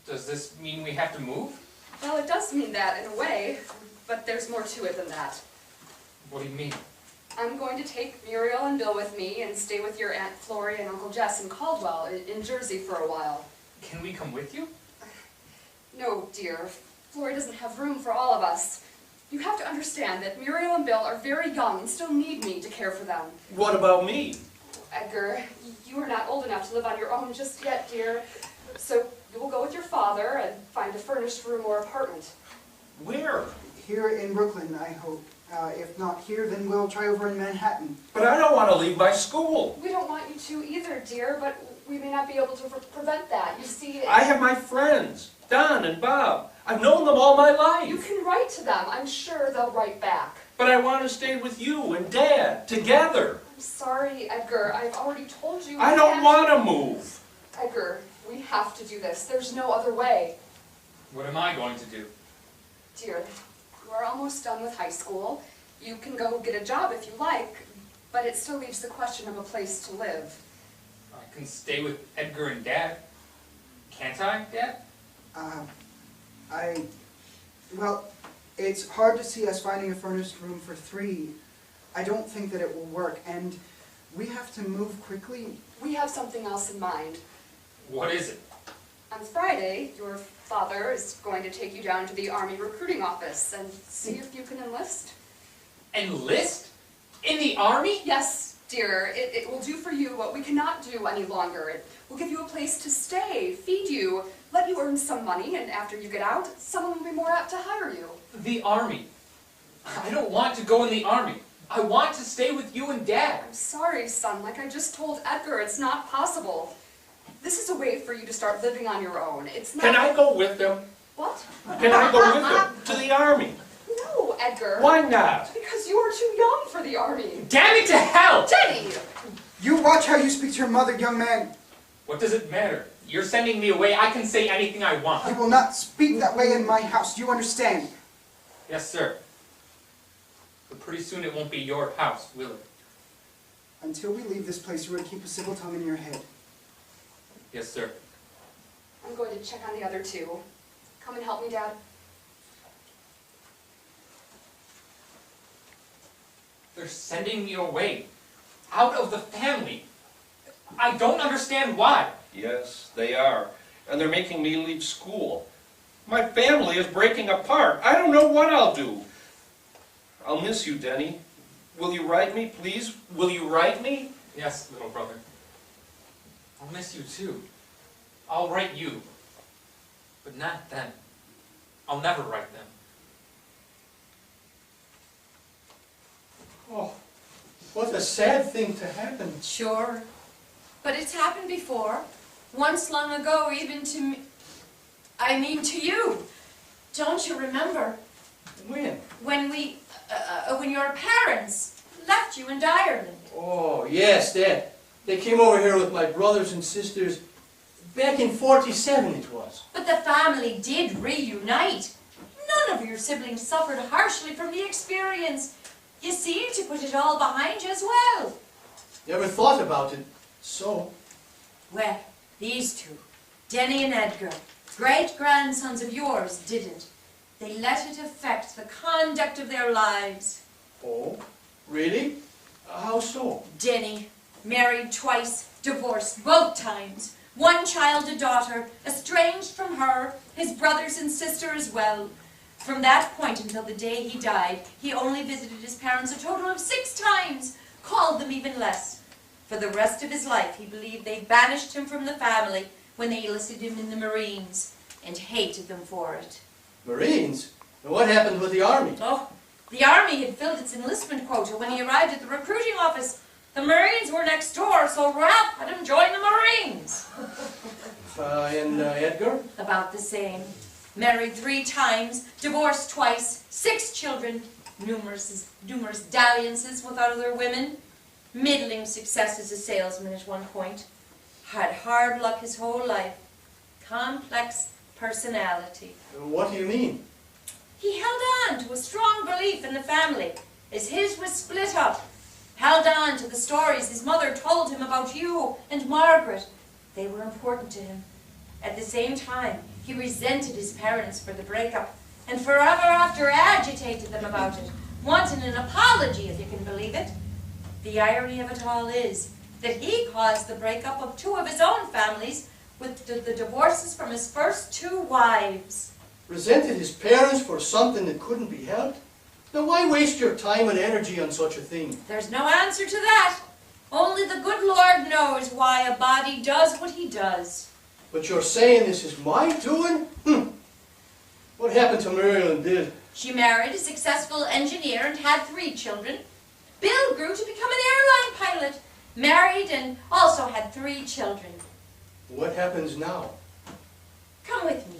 Does this mean we have to move? Well, it does mean that in a way, but there's more to it than that. What do you mean? I'm going to take Muriel and Bill with me and stay with your Aunt Flory and Uncle Jess in Caldwell, in Jersey for a while. Can we come with you? No, dear. Flory doesn't have room for all of us. You have to understand that Muriel and Bill are very young and still need me to care for them. What about me? Edgar, you are not old enough to live on your own just yet, dear. So you will go with your father and find a furnished room or apartment. Where? Here in Brooklyn, I hope. If not here, then we'll try over in Manhattan. But I don't want to leave my school. We don't want you to either, dear, but we may not be able to prevent that. You see... I have my friends, Don and Bob. I've known them all my life. You can write to them. I'm sure they'll write back. But I want to stay with you and Dad, together. I'm sorry, Edgar. I've already told you... I don't want to move. Edgar, we have to do this. There's no other way. What am I going to do? Dear, we're almost done with high school. You can go get a job if you like, but it still leaves the question of a place to live. I can stay with Edgar and Dad. Can't I, Dad? Well, it's hard to see us finding a furnished room for 3. I don't think that it will work, and we have to move quickly. We have something else in mind. What is it? On Friday, your father is going to take you down to the Army recruiting office and see if you can enlist. Enlist? In the Army? Yes, dear. It will do for you what we cannot do any longer. It will give you a place to stay, feed you, let you earn some money, and after you get out, someone will be more apt to hire you. The Army. I don't want to go in the Army. I want to stay with you and Dad. I'm sorry, son. Like I just told Edgar, it's not possible. This is a way for you to start living on your own. It's not... Can I go with them? What? Can I go with them to the army? No, Edgar. Why not? Because you are too young for the army. Damn it to hell! Denny! You watch how you speak to your mother, young man. What does it matter? You're sending me away. I can say anything I want. You will not speak that way in my house. Do you understand? Yes, sir. But pretty soon it won't be your house, will it? Until we leave this place, you are to keep a civil tongue in your head. Yes, sir. I'm going to check on the other two. Come and help me, Dad. They're sending me away. Out of the family. I don't understand why. Yes, they are. And they're making me leave school. My family is breaking apart. I don't know what I'll do. I'll miss you, Denny. Will you write me, please? Will you write me? Yes, little brother. I'll miss you too. I'll write you. But not them. I'll never write them. Oh, what a sad thing to happen. Sure. But it's happened before. Once long ago, even to me. I mean to you. Don't you remember? When? When your parents left you in Ireland. Oh, yes, that. They came over here with my brothers and sisters. Back in '47 it was. But the family did reunite. None of your siblings suffered harshly from the experience. You seem to put it all behind you as well. Never thought about it. So? Well, these two, Denny and Edgar, great-grandsons of yours, didn't. They let it affect the conduct of their lives. Oh, really? How so? Denny, married twice, divorced both times. One child, a daughter, estranged from her, his brothers and sister as well. From that point until the day he died, he only visited his parents a total of 6 times, called them even less. For the rest of his life, he believed they banished him from the family when they enlisted him in the Marines, and hated them for it. Marines? And what happened with the army? Oh, the army had filled its enlistment quota when he arrived at the recruiting office. The Marines were next door, so Ralph had him join the Marines. And Edgar? About the same. Married 3 times, divorced twice, 6 children, numerous dalliances with other women, middling success as a salesman at one point, had hard luck his whole life, complex personality. What do you mean? He held on to a strong belief in the family, as his was split up. Held on to the stories his mother told him about you and Margaret. They were important to him. At the same time, he resented his parents for the breakup, and forever after agitated them about it, wanting an apology, if you can believe it. The irony of it all is that he caused the breakup of 2 of his own families with the divorces from his first 2 wives. Resented his parents for something that couldn't be helped? Now why waste your time and energy on such a thing? There's no answer to that. Only the good Lord knows why a body does what he does. But you're saying this is my doing? What happened to Muriel and Bill? She married a successful engineer and had 3 children. Bill grew to become an airline pilot, married and also had 3 children. What happens now? Come with me.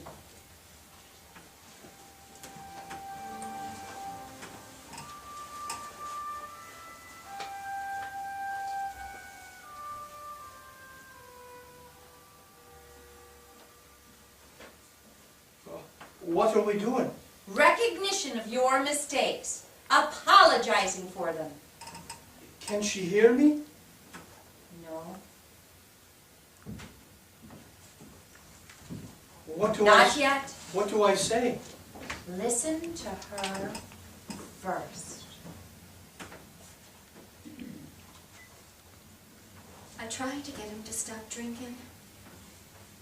What are we doing? Recognition of your mistakes. Apologizing for them. Can she hear me? No. Not yet. What do I say? Listen to her first. I tried to get him to stop drinking.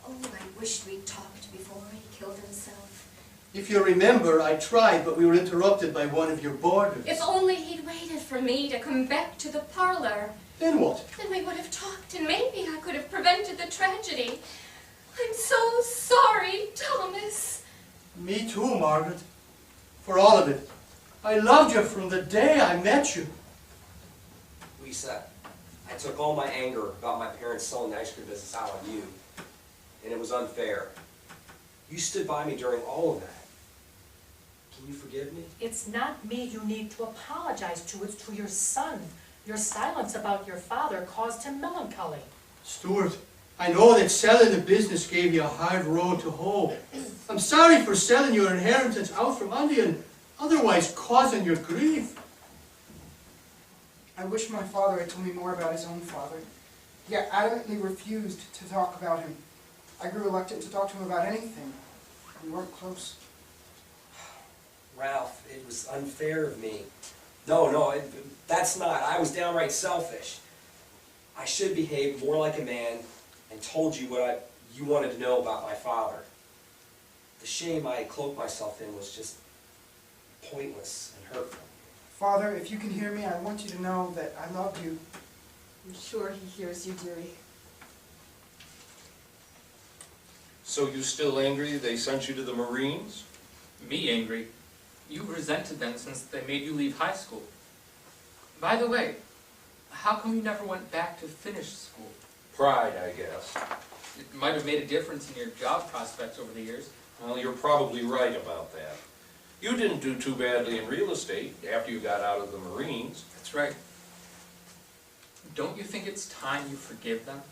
Oh, I wished we'd talked before he killed himself. If you remember, I tried, but we were interrupted by one of your boarders. If only he'd waited for me to come back to the parlor. Then what? Then we would have talked, and maybe I could have prevented the tragedy. I'm so sorry, Thomas. Me too, Margaret. For all of it. I loved you from the day I met you. Lisa, I took all my anger about my parents selling the ice cream business out on you. and it was unfair. You stood by me during all of that. Can you forgive me? It's not me you need to apologize to, it's to your son. Your silence about your father caused him melancholy. Stuart, I know that selling the business gave you a hard road to hoe. I'm sorry for selling your inheritance out from under you and otherwise causing your grief. I wish my father had told me more about his own father. He adamantly refused to talk about him. I grew reluctant to talk to him about anything. We weren't close. Ralph, it was unfair of me. No, that's not. I was downright selfish. I should have behaved more like a man and told you what you wanted to know about my father. The shame I cloaked myself in was just pointless and hurtful. Father, if you can hear me, I want you to know that I love you. I'm sure he hears you, dearie. So you still angry they sent you to the Marines? Me angry? You resented them since they made you leave high school. By the way, how come you never went back to finish school? Pride, I guess. It might have made a difference in your job prospects over the years. Well, you're probably right about that. You didn't do too badly in real estate after you got out of the Marines. That's right. Don't you think it's time you forgive them?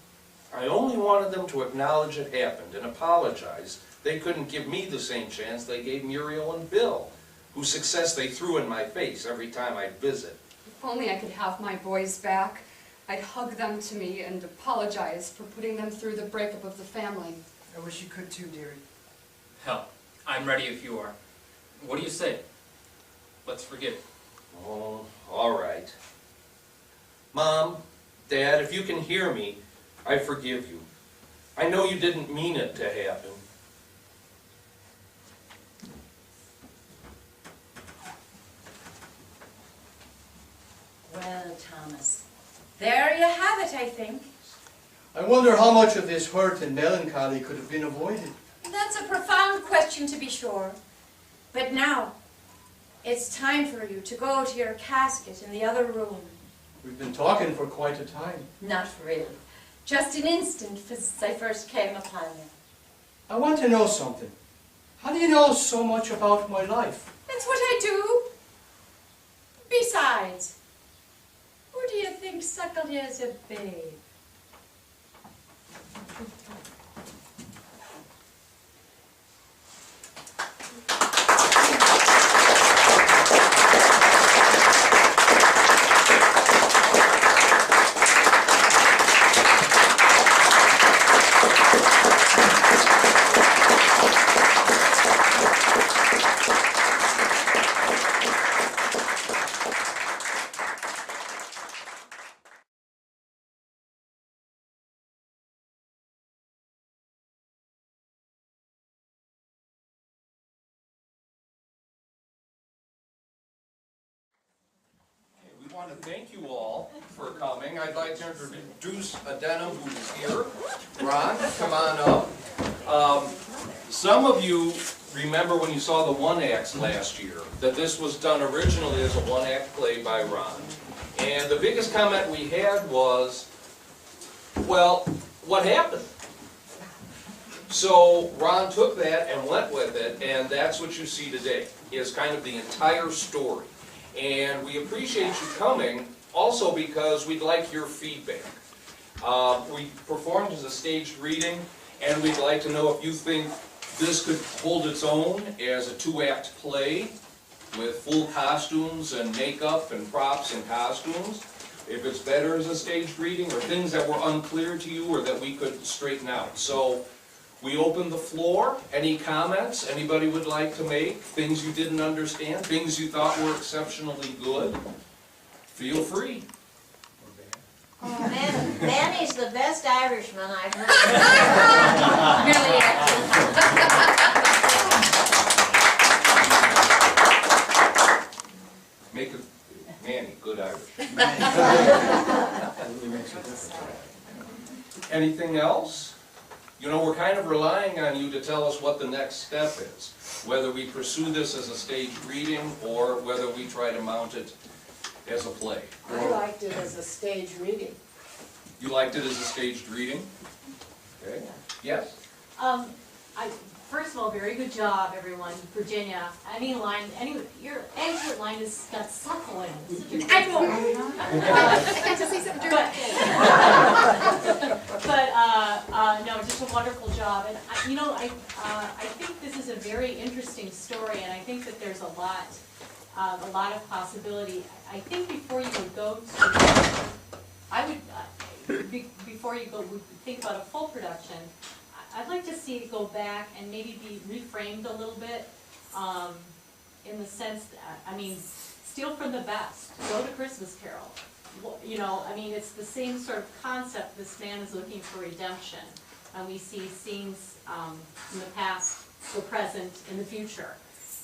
I only wanted them to acknowledge it happened and apologize. They couldn't give me the same chance they gave Muriel and Bill, whose success they threw in my face every time I'd visit. If only I could have my boys back, I'd hug them to me and apologize for putting them through the breakup of the family. I wish you could too, dearie. Hell, I'm ready if you are. What do you say? Let's forgive. Oh, all right. Mom, Dad, if you can hear me, I forgive you. I know you didn't mean it to happen. Well, Thomas, there you have it, I think. I wonder how much of this hurt and melancholy could have been avoided. That's a profound question, to be sure. But now, it's time for you to go to your casket in the other room. We've been talking for quite a time. Not really. Just an instant since I first came upon you. I want to know something. How do you know so much about my life? That's what I do. Besides, who do you think suckled you as a babe? We want to thank you all for coming. I'd like to introduce Denham, who's here. Ron, come on up. Some of you remember when you saw the one-acts last year, that this was done originally as a one-act play by Ron. And the biggest comment we had was, well, what happened? So Ron took that and went with it, and that's what you see today, is kind of the entire story. And we appreciate you coming, also because we'd like your feedback. We performed as a staged reading, and we'd like to know if you think this could hold its own as a two-act play with full costumes and makeup and props and costumes. If it's better as a staged reading, or things that were unclear to you or that we could straighten out. So we open the floor. Any comments anybody would like to make? Things you didn't understand? Things you thought were exceptionally good? Feel free. Oh, Manny's the best Irishman I've heard. Really excellent. Make a Manny, good Irish. Anything else? You know, we're kind of relying on you to tell us what the next step is. Whether we pursue this as a staged reading or whether we try to mount it as a play. I liked it as a stage reading. You liked it as a staged reading? Okay. Yes? First of all, very good job, everyone. Virginia, any line, your exit line has got suckling. I know. I got to say something during no, just a wonderful job. And I think this is a very interesting story, and I think that there's a lot of possibility. I think before you would go to, before you go, think about a full production. I'd like to see it go back and maybe be reframed a little bit, in the sense that, steal from the best, go to Christmas Carol. It's the same sort of concept. This man is looking for redemption, and we see scenes in the past, the present, and the future.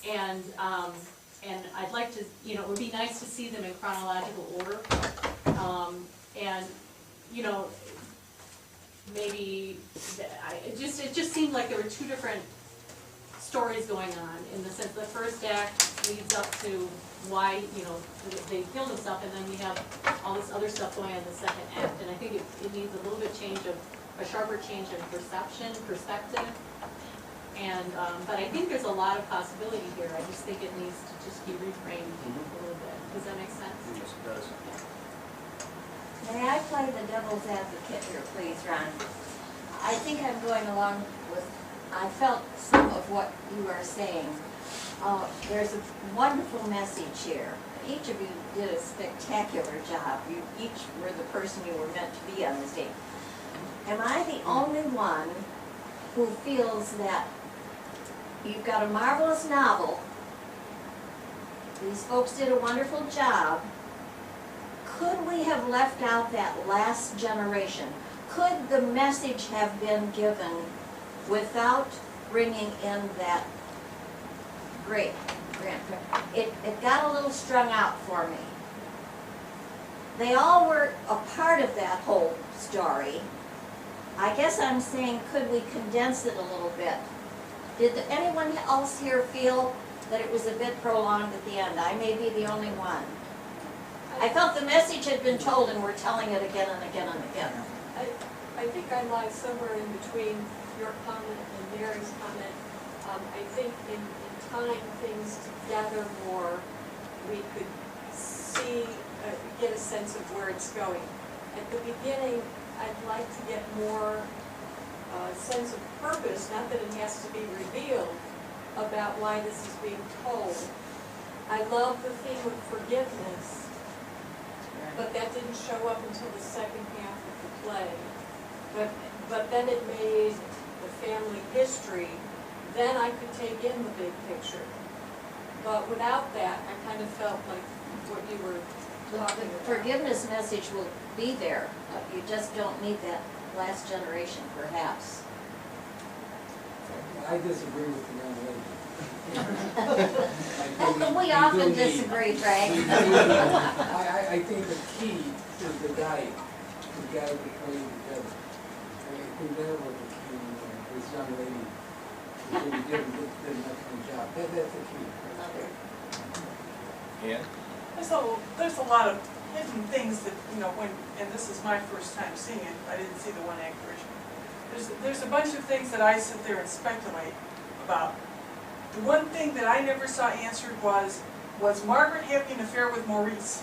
And I'd like to, it would be nice to see them in chronological order, maybe, it just seemed like there were two different stories going on, in the sense the first act leads up to why, they killed himself, and then we have all this other stuff going on in the second act, and I think it needs a little bit a sharper change in perspective, and, but I think there's a lot of possibility here. I just think it needs to just be reframed a little bit. Does that make sense? Yes, it does. May I play the devil's advocate here, please, Ron? I think I'm going along with, I felt some of what you are saying. There's a wonderful message here. Each of you did a spectacular job. You each were the person you were meant to be on the stage. Am I the only one who feels that you've got a marvelous novel, these folks did a wonderful job, could we have left out that last generation? Could the message have been given without bringing in that great-grandparent? It got a little strung out for me. They all were a part of that whole story. I guess I'm saying, could we condense it a little bit? Did anyone else here feel that it was a bit prolonged at the end? I may be the only one. I felt the message had been told and we're telling it again and again and again. I think I lie somewhere in between your comment and Mary's comment. I think in tying things together more, we could see, get a sense of where it's going. At the beginning, I'd like to get more sense of purpose, not that it has to be revealed, about why this is being told. I love the theme of forgiveness, but that didn't show up until the second half of the play. But then it made the family history. Then I could take in the big picture. But without that, I kind of felt like what you were talking about. The forgiveness message will be there. You just don't need that last generation, perhaps. I disagree with the young lady. We often disagree, Frank. I think the key is the guy who got it playing together. I think that was the key. This young lady really did an excellent job. That's the key. Yeah. There's a lot of hidden things that, and this is my first time seeing it, I didn't see the one act version. There's a bunch of things that I sit there and speculate about. The one thing that I never saw answered was Margaret having an affair with Maurice?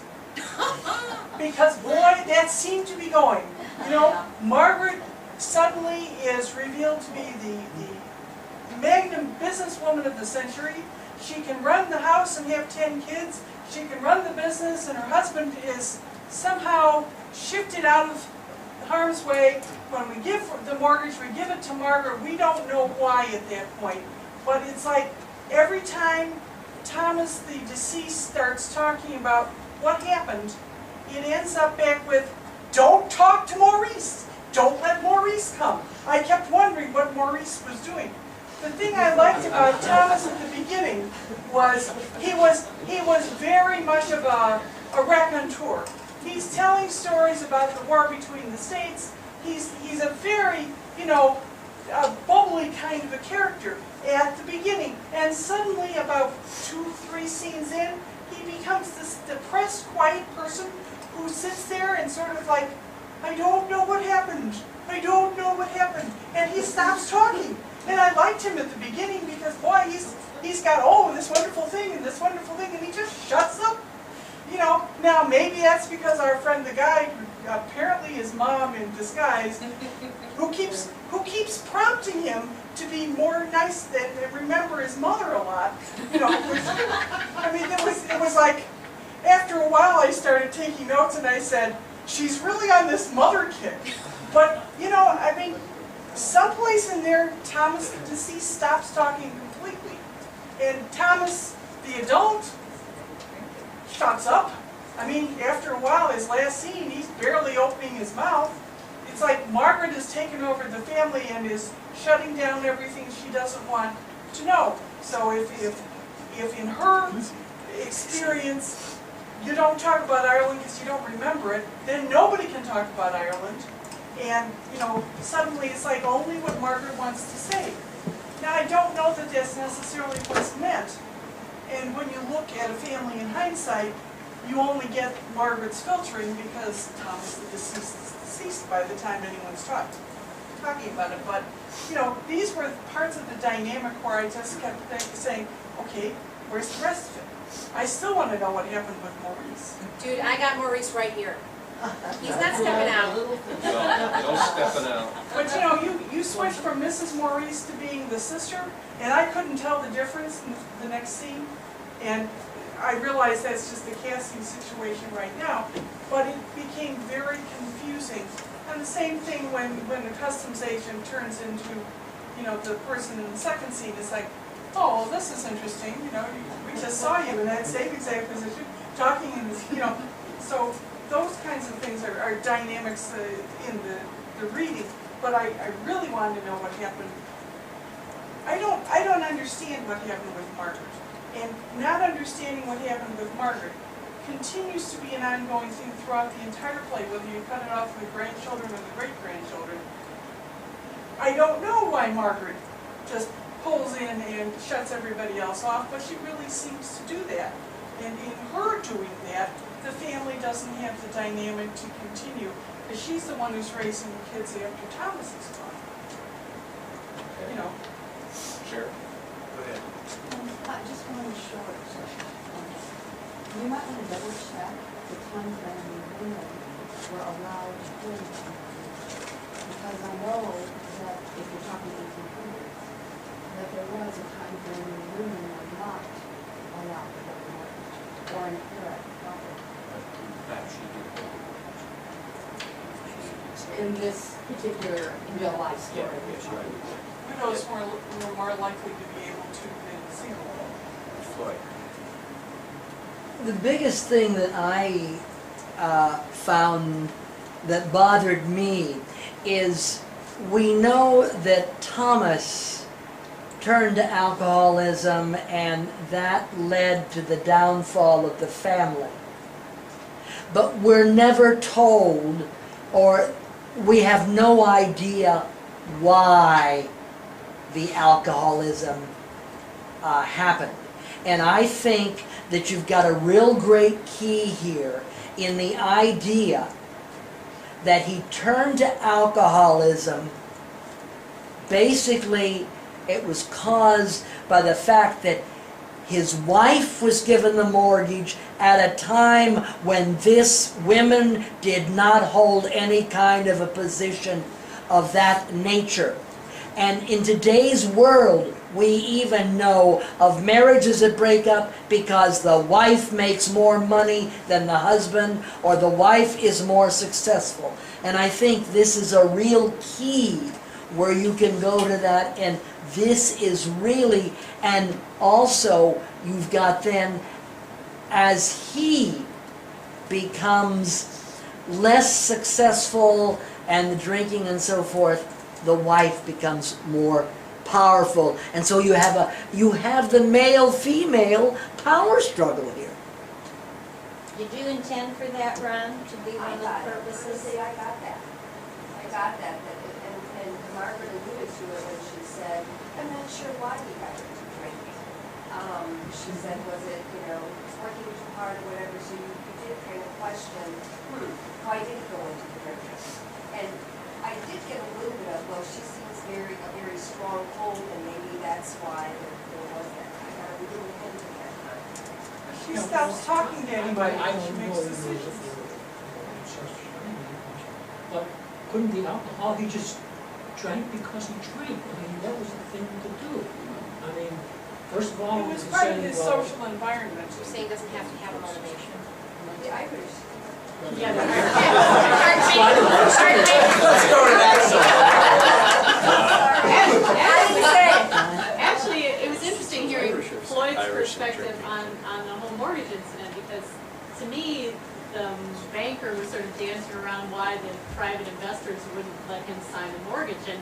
Because boy, that seemed to be going. Margaret suddenly is revealed to be the magnum businesswoman of the century. She can run the house and have 10 kids. She can run the business, and her husband is somehow shifted out of harm's way. When we give the mortgage, we give it to Margaret. We don't know why at that point. But it's like every time Thomas, the deceased, starts talking about what happened, it ends up back with, don't talk to Maurice. Don't let Maurice come. I kept wondering what Maurice was doing. The thing I liked about Thomas at the beginning was he was very much of a raconteur. He's telling stories about the war between the states. He's a very, a bubbly kind of a character at the beginning. And suddenly, about 2-3 scenes in, he becomes this depressed, quiet person who sits there and sort of like, I don't know what happened. happened? I don't know what happened. And he stops talking. And I liked him at the beginning because, boy, he's got, oh, this wonderful thing and this wonderful thing, and he just shuts up. You know, now maybe that's because our friend the guy, who apparently his mom in disguise, who keeps prompting him to be more nice and remember his mother a lot. You know, I mean, it was like, after a while I started taking notes and I said, she's really on this mother kick. But, you know, I mean, someplace in there, Thomas the deceased stops talking completely. And Thomas the adult shuts up. I mean, after a while, his last scene, he's barely opening his mouth. It's like Margaret has taken over the family and is shutting down everything she doesn't want to know. So if in her experience, you don't talk about Ireland because you don't remember it, then nobody can talk about Ireland. And, you know, suddenly it's like only what Margaret wants to say. Now, I don't know that that's necessarily what's meant. And when you look at a family in hindsight, you only get Margaret's filtering because Thomas the deceased is deceased by the time anyone's talking about it. But, you know, these were parts of the dynamic where I just kept saying, okay, where's the rest of it? I still want to know what happened with Maurice. Dude, I got Maurice right here. He's not stepping out. No stepping out. But you know, you switched from Mrs. Maurice to being the sister, and I couldn't tell the difference in the next scene. And I realize that's just a casting situation right now, but it became very confusing. And the same thing when the customs agent turns into, you know, the person in the second scene. It's like, oh, well, this is interesting. You know, we just saw you in that same exact position, talking in this, you know. So those kinds of things are dynamics in the reading. But I really wanted to know what happened. I don't understand what happened with Margaret. And not understanding what happened with Margaret continues to be an ongoing thing throughout the entire play, whether you cut it off with the grandchildren or the great-grandchildren. I don't know why Margaret just pulls in and shuts everybody else off, but she really seems to do that. And in her doing that, the family doesn't have the dynamic to continue, because she's the one who's raising the kids after Thomas is gone. You know. Sure. Go ahead. I just want to show it. You might want to double check the time frame when women were allowed to hold them. Because I know that if you're talking 1800s, that there was a time frame when women were not allowed to hold them or inherit property. In this particular real life story. Widows were more likely to be able to than single. Floyd. The biggest thing that I found that bothered me is we know that Thomas turned to alcoholism and that led to the downfall of the family. But we're never told, or we have no idea why the alcoholism happened. And I think that you've got a real great key here in the idea that he turned to alcoholism. Basically, it was caused by the fact that his wife was given the mortgage at a time when women did not hold any kind of a position of that nature. And in today's world, we even know of marriages that break up because the wife makes more money than the husband, or the wife is more successful. And I think this is a real key where you can go to that, and this is really, and also you've got then, as he becomes less successful and the drinking and so forth, the wife becomes more powerful. And so you have the male-female power struggle here. Did you intend for that, Ron, to be one of the purposes? See, I got that. And Margaret alluded to it when she said, I'm not sure why he got her to drink. She said, was it, working too hard or whatever, so you did kind of question, why did he go into the drinking? And I did get a little bit of, well, she seems a very strong hold, and maybe that's why there was that. I got a little hint of that. She stops talking to anybody when she makes decisions. But couldn't the alcohol, he just drank because he drank. I mean, that was the thing to do. I mean, first of all, It was part of his social environment. You're saying doesn't have to have a motivation. Yeah, I agree. Yeah, Let's go to that side. Actually, it was interesting hearing Floyd's perspective on the whole mortgage incident, because to me, the banker was sort of dancing around why the private investors wouldn't let him sign the mortgage, and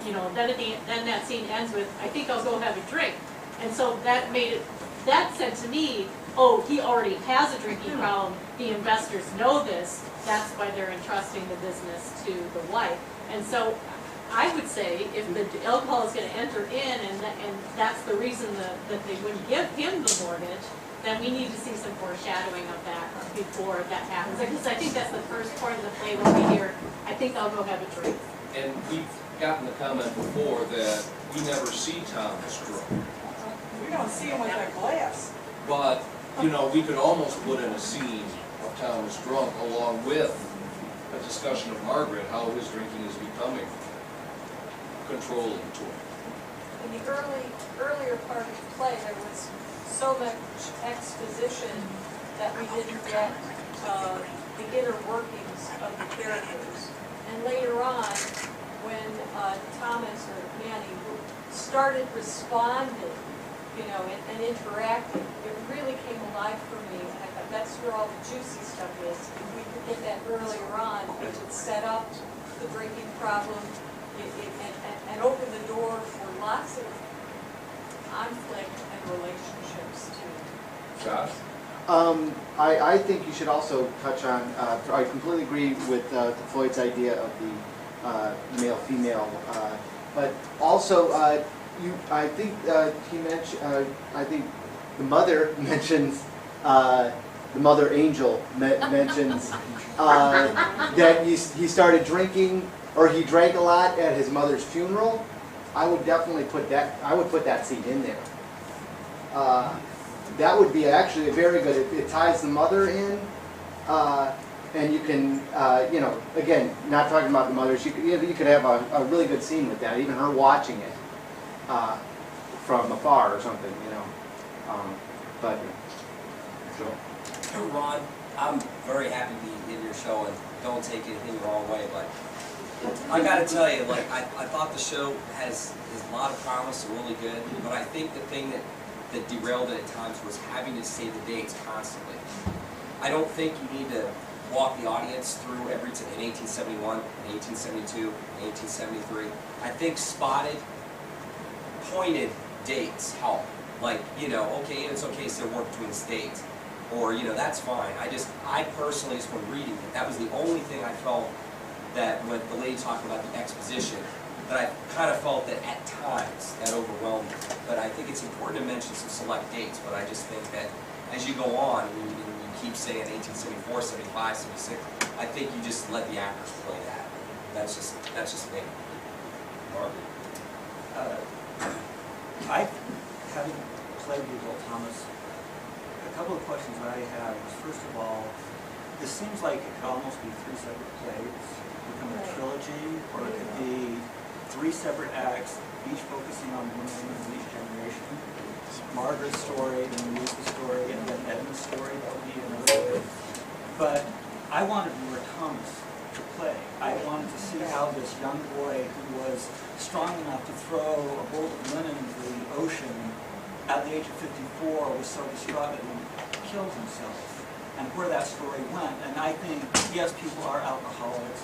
you know, then that scene ends with, I think I'll go have a drink, and so that made it, that said to me, oh, he already has a drinking problem, the investors know this, that's why they're entrusting the business to the wife. And so I would say if the alcohol is going to enter in and that's the reason that they wouldn't give him the mortgage, then we need to see some foreshadowing of that before that happens. Because I think that's the first part of the play when we hear, I think I'll go have a drink. And we've gotten the comment before that we never see Thomas drunk. We don't see him with that glass. But, you know, we could almost put in a scene of Thomas drunk along with a discussion of Margaret, how his drinking is becoming controlling to him. In the earlier part of the play, there was so much exposition that we didn't get the inner workings of the characters. And later on, when Thomas or Manny started responding, you know, and interacting, it really came alive for me. And I thought that's where all the juicy stuff is. If we could get that earlier on, it would set up the drinking problem and open the door for lots of conflict and relationships too. Josh? I think you should also touch on, I completely agree with Floyd's idea of the male-female, but also I think he mentioned, I think the mother mentions, the mother angel mentions that he started drinking, or he drank a lot at his mother's funeral. I would definitely put that, I would put that scene in there. That would be actually a very good, it ties the mother in, and you can, you know, again, not talking about the mothers, you could have a really good scene with that, even her watching it from afar or something, you know. But, Joe? Ron, I'm very happy to be in your show, and don't take anything the wrong way, but I gotta tell you, like, I thought the show has a lot of promise and really good, but I think the thing that derailed it at times was having to say the dates constantly. I don't think you need to walk the audience through in 1871, 1872, 1873. I think spotted, pointed dates help. Like, you know, okay, it's okay to say war between states, or, you know, that's fine. I personally, just when reading it, that was the only thing I felt that when the lady talked about the exposition, that I kind of felt that at times that overwhelmed me. But I think it's important to mention some select dates, but I just think that as you go on, and you keep saying 1874, 75, 76, I think you just let the actors play that. That's just me. Margaret? I haven't played the adult Thomas. A couple of questions that I have is, first of all, this seems like it could almost be 3 separate plays, become a trilogy, or it could be 3 separate acts, each focusing on women of each generation. Margaret's story, then Lisa's story, and then Edmund's story. That would be another way. But I wanted more Thomas to play. I wanted to see how this young boy who was strong enough to throw a bolt of linen into the ocean at the age of 54 was so distraught that he killed himself, and where that story went. And I think, yes, people are alcoholics,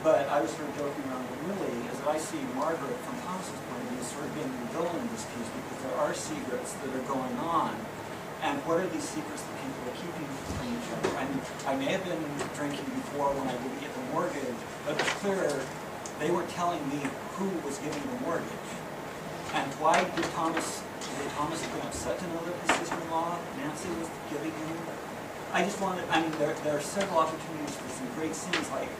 but I was sort of joking around, but really, as I see Margaret from Thomas's point of view, sort of being the villain in this piece, because there are secrets that are going on, and what are these secrets that people are keeping from each other? And I may have been drinking before when I didn't get the mortgage, but it's clear they were telling me who was giving the mortgage. And why did Thomas go upset to know that his sister-in-law, Nancy, was giving him? I just wanted, I mean, there are several opportunities for some great scenes, like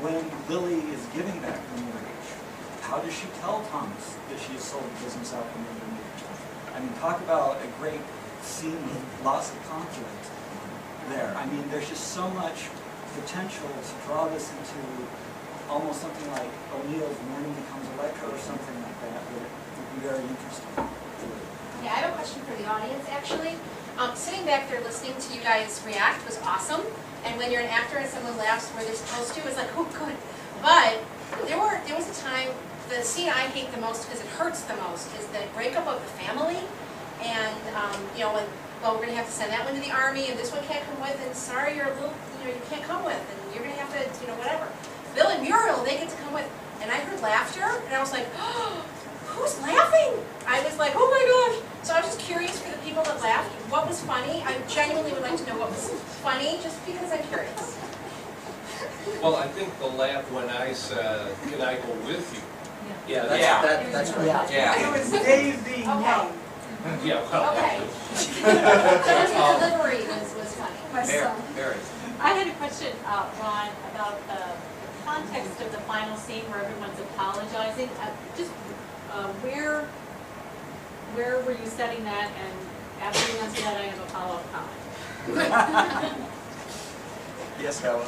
when Lily is giving back the mortgage, how does she tell Thomas that she has sold the business out from underneath her? I mean, talk about a great scene with lots of conflict there. I mean, there's just so much potential to draw this into almost something like O'Neill's Morning Becomes Electra or something like that would be very interesting. Yeah, I have a question for the audience, actually. Sitting back there listening to you guys react was awesome. And when you're an actor and someone laughs where they're supposed to, it's like, oh, good. But there was a time, the scene I hate the most because it hurts the most is the breakup of the family. And, you know, when, well, we're going to have to send that one to the Army, and this one can't come with, and sorry, you're a little, you know, you can't come with, and you're going to have to, you know, whatever. Bill and Muriel, they get to come with. And I heard laughter, and I was like, oh, who's laughing? I was like, oh my gosh. So I was just curious for the people that laughed, what was funny? I genuinely would like to know what was funny, just because I'm curious. Well, I think the laugh when I said, can I go with you? Yeah, that's right. Yeah. It was Dave being young. Yeah, well. Okay. The delivery was funny. My son. Very. I had a question, Ron, about the context of the final scene where everyone's apologizing. Where were you setting that? And after you answer that, I have a follow-up comment. Yes, Helen.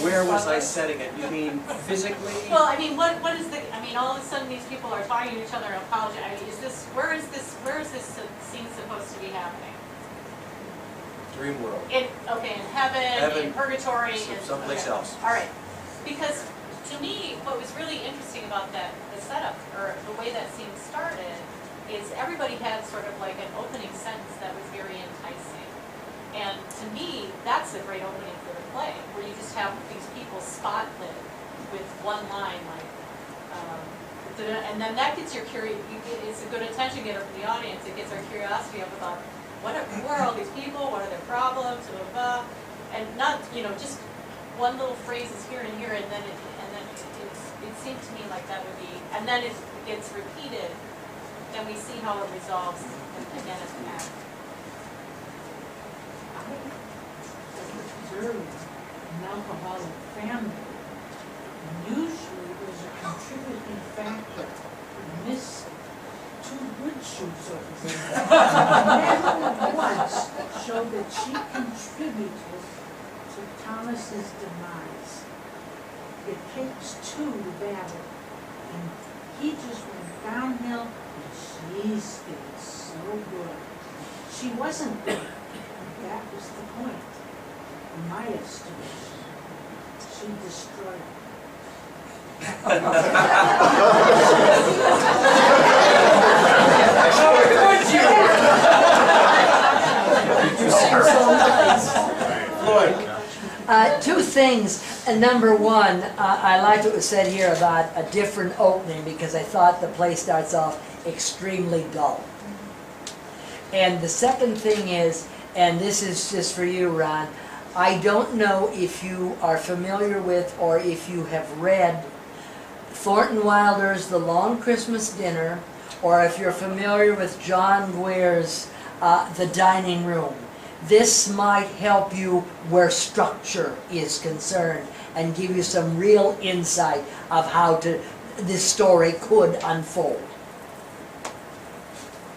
Where was I setting it? You mean physically? Well, I mean, what is the? I mean, all of a sudden these people are talking to each other and apologizing. I mean, where is this scene supposed to be happening? Dream world. In heaven, in purgatory, someplace else. All right, because to me, what was really interesting about the setup or the way that scene started is everybody had sort of like an opening sentence that was very enticing, and to me, that's a great opening for the play, where you just have these people spotlit with one line like. And then that gets your it's a good attention getter for the audience. It gets our curiosity up about who are all these people, what are their problems, blah, blah, blah. And not, just one little phrase is here and here, and then it seemed to me like that would be, and then it gets repeated, and we see how it resolves again at the end. Observed an alcoholic family usually was a contributing factor in this two good shoots of the never once showed that she contributed to Thomas's demise. It takes two badly, and he just went downhill, and she stayed so good. She wasn't good, and that was the point. In my estimation, she destroyed it. Two things. Number one, I liked what was said here about a different opening because I thought the play starts off extremely dull. And the second thing is, and this is just for you, Ron, I don't know if you are familiar with or if you have read Thornton Wilder's The Long Christmas Dinner, or if you're familiar with John Guare's The Dining Room. This might help you where structure is concerned and give you some real insight of how this story could unfold.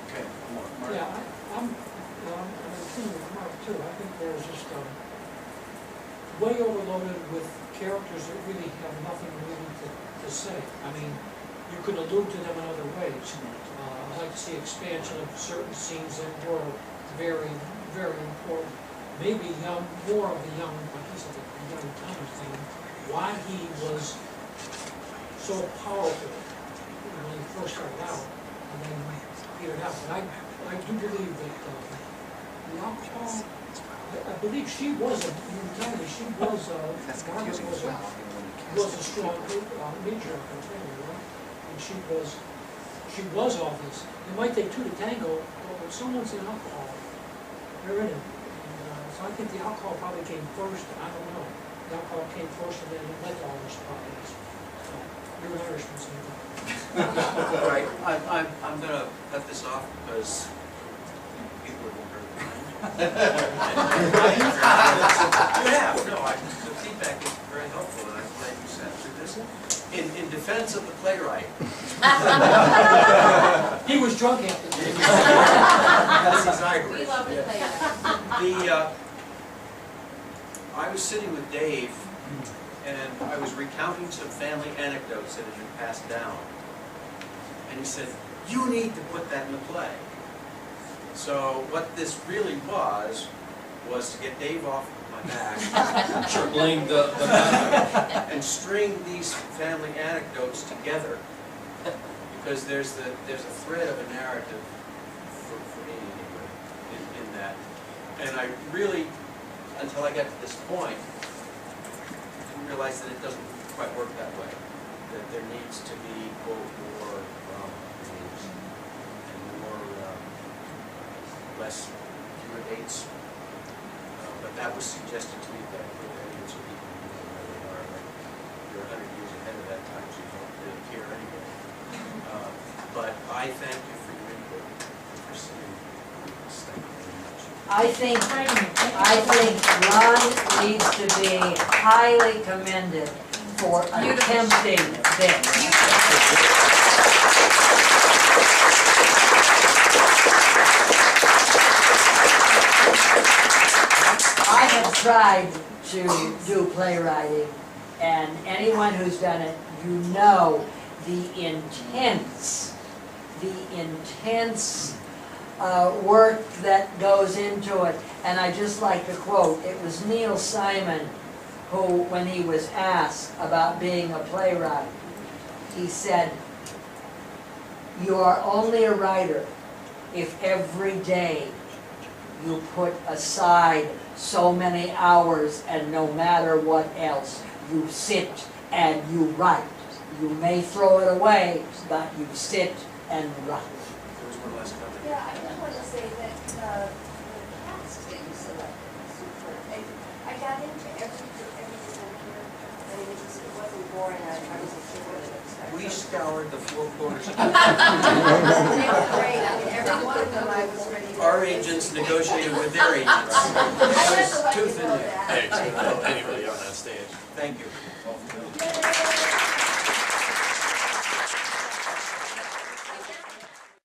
Okay, Mark. Yeah, I'm agreeing with Mark too. I think there's just way overloaded with characters that really have nothing really to say. I mean, you could allude to them in other ways. I'd like to see expansion of certain scenes that were very, very important. Maybe more of the young, like he said, the young Thomas thing, why he was so powerful when he first started out, and then petered out. But I do believe that the alcohol, I believe she was Margaret was a strong nature of her family, right? And she was all this. It might take two to tango, but when someone's in alcohol, they're in it. And, so I think the alcohol probably came first. I don't know. The alcohol came first, and then it led to all this problems. So you're an Irishman, so you know. All right, I'm going to cut this off because people are going to hurt. No, the feedback is very helpful, and I'm glad you sat through this. In defense of the playwright. He was drunk after this. That's his Irish. We love the playwright. I was sitting with Dave, and I was recounting some family anecdotes that had been passed down. And he said, "You need to put that in the play." So what this really was to get Dave off my back. Sure, blame the and string these family anecdotes together, because there's a thread of a narrative for me anyway in that. And I really, until I got to this point, didn't realize that it doesn't quite work that way. That there needs to be quote more names and more less fewer dates. But that was suggested to me by aliens or people who know where they are. Like you're 100 years ahead of that time, so you don't really care anyway. But I thank you for your input and for seeing this. Thank you very much. I think Ron needs to be highly commended for attempting this. I have tried to do playwriting, and anyone who's done it, you know the intense work that goes into it. And I just like to quote, it was Neil Simon who, when he was asked about being a playwright, he said, "You are only a writer if every day you put aside so many hours, and no matter what else, you sit and you write. You may throw it away, but you sit and write." There was one last comment. Yeah, I just want to say that the cast that you selected was super. I got into every single character, and it wasn't boring. I wasn't sure what to expect. We scoured the four corners. They were great. I mean, every one of them I was ready to. Our agents negotiated with their agents. It was tooth and nail. Hey, anybody on that stage. Thank you.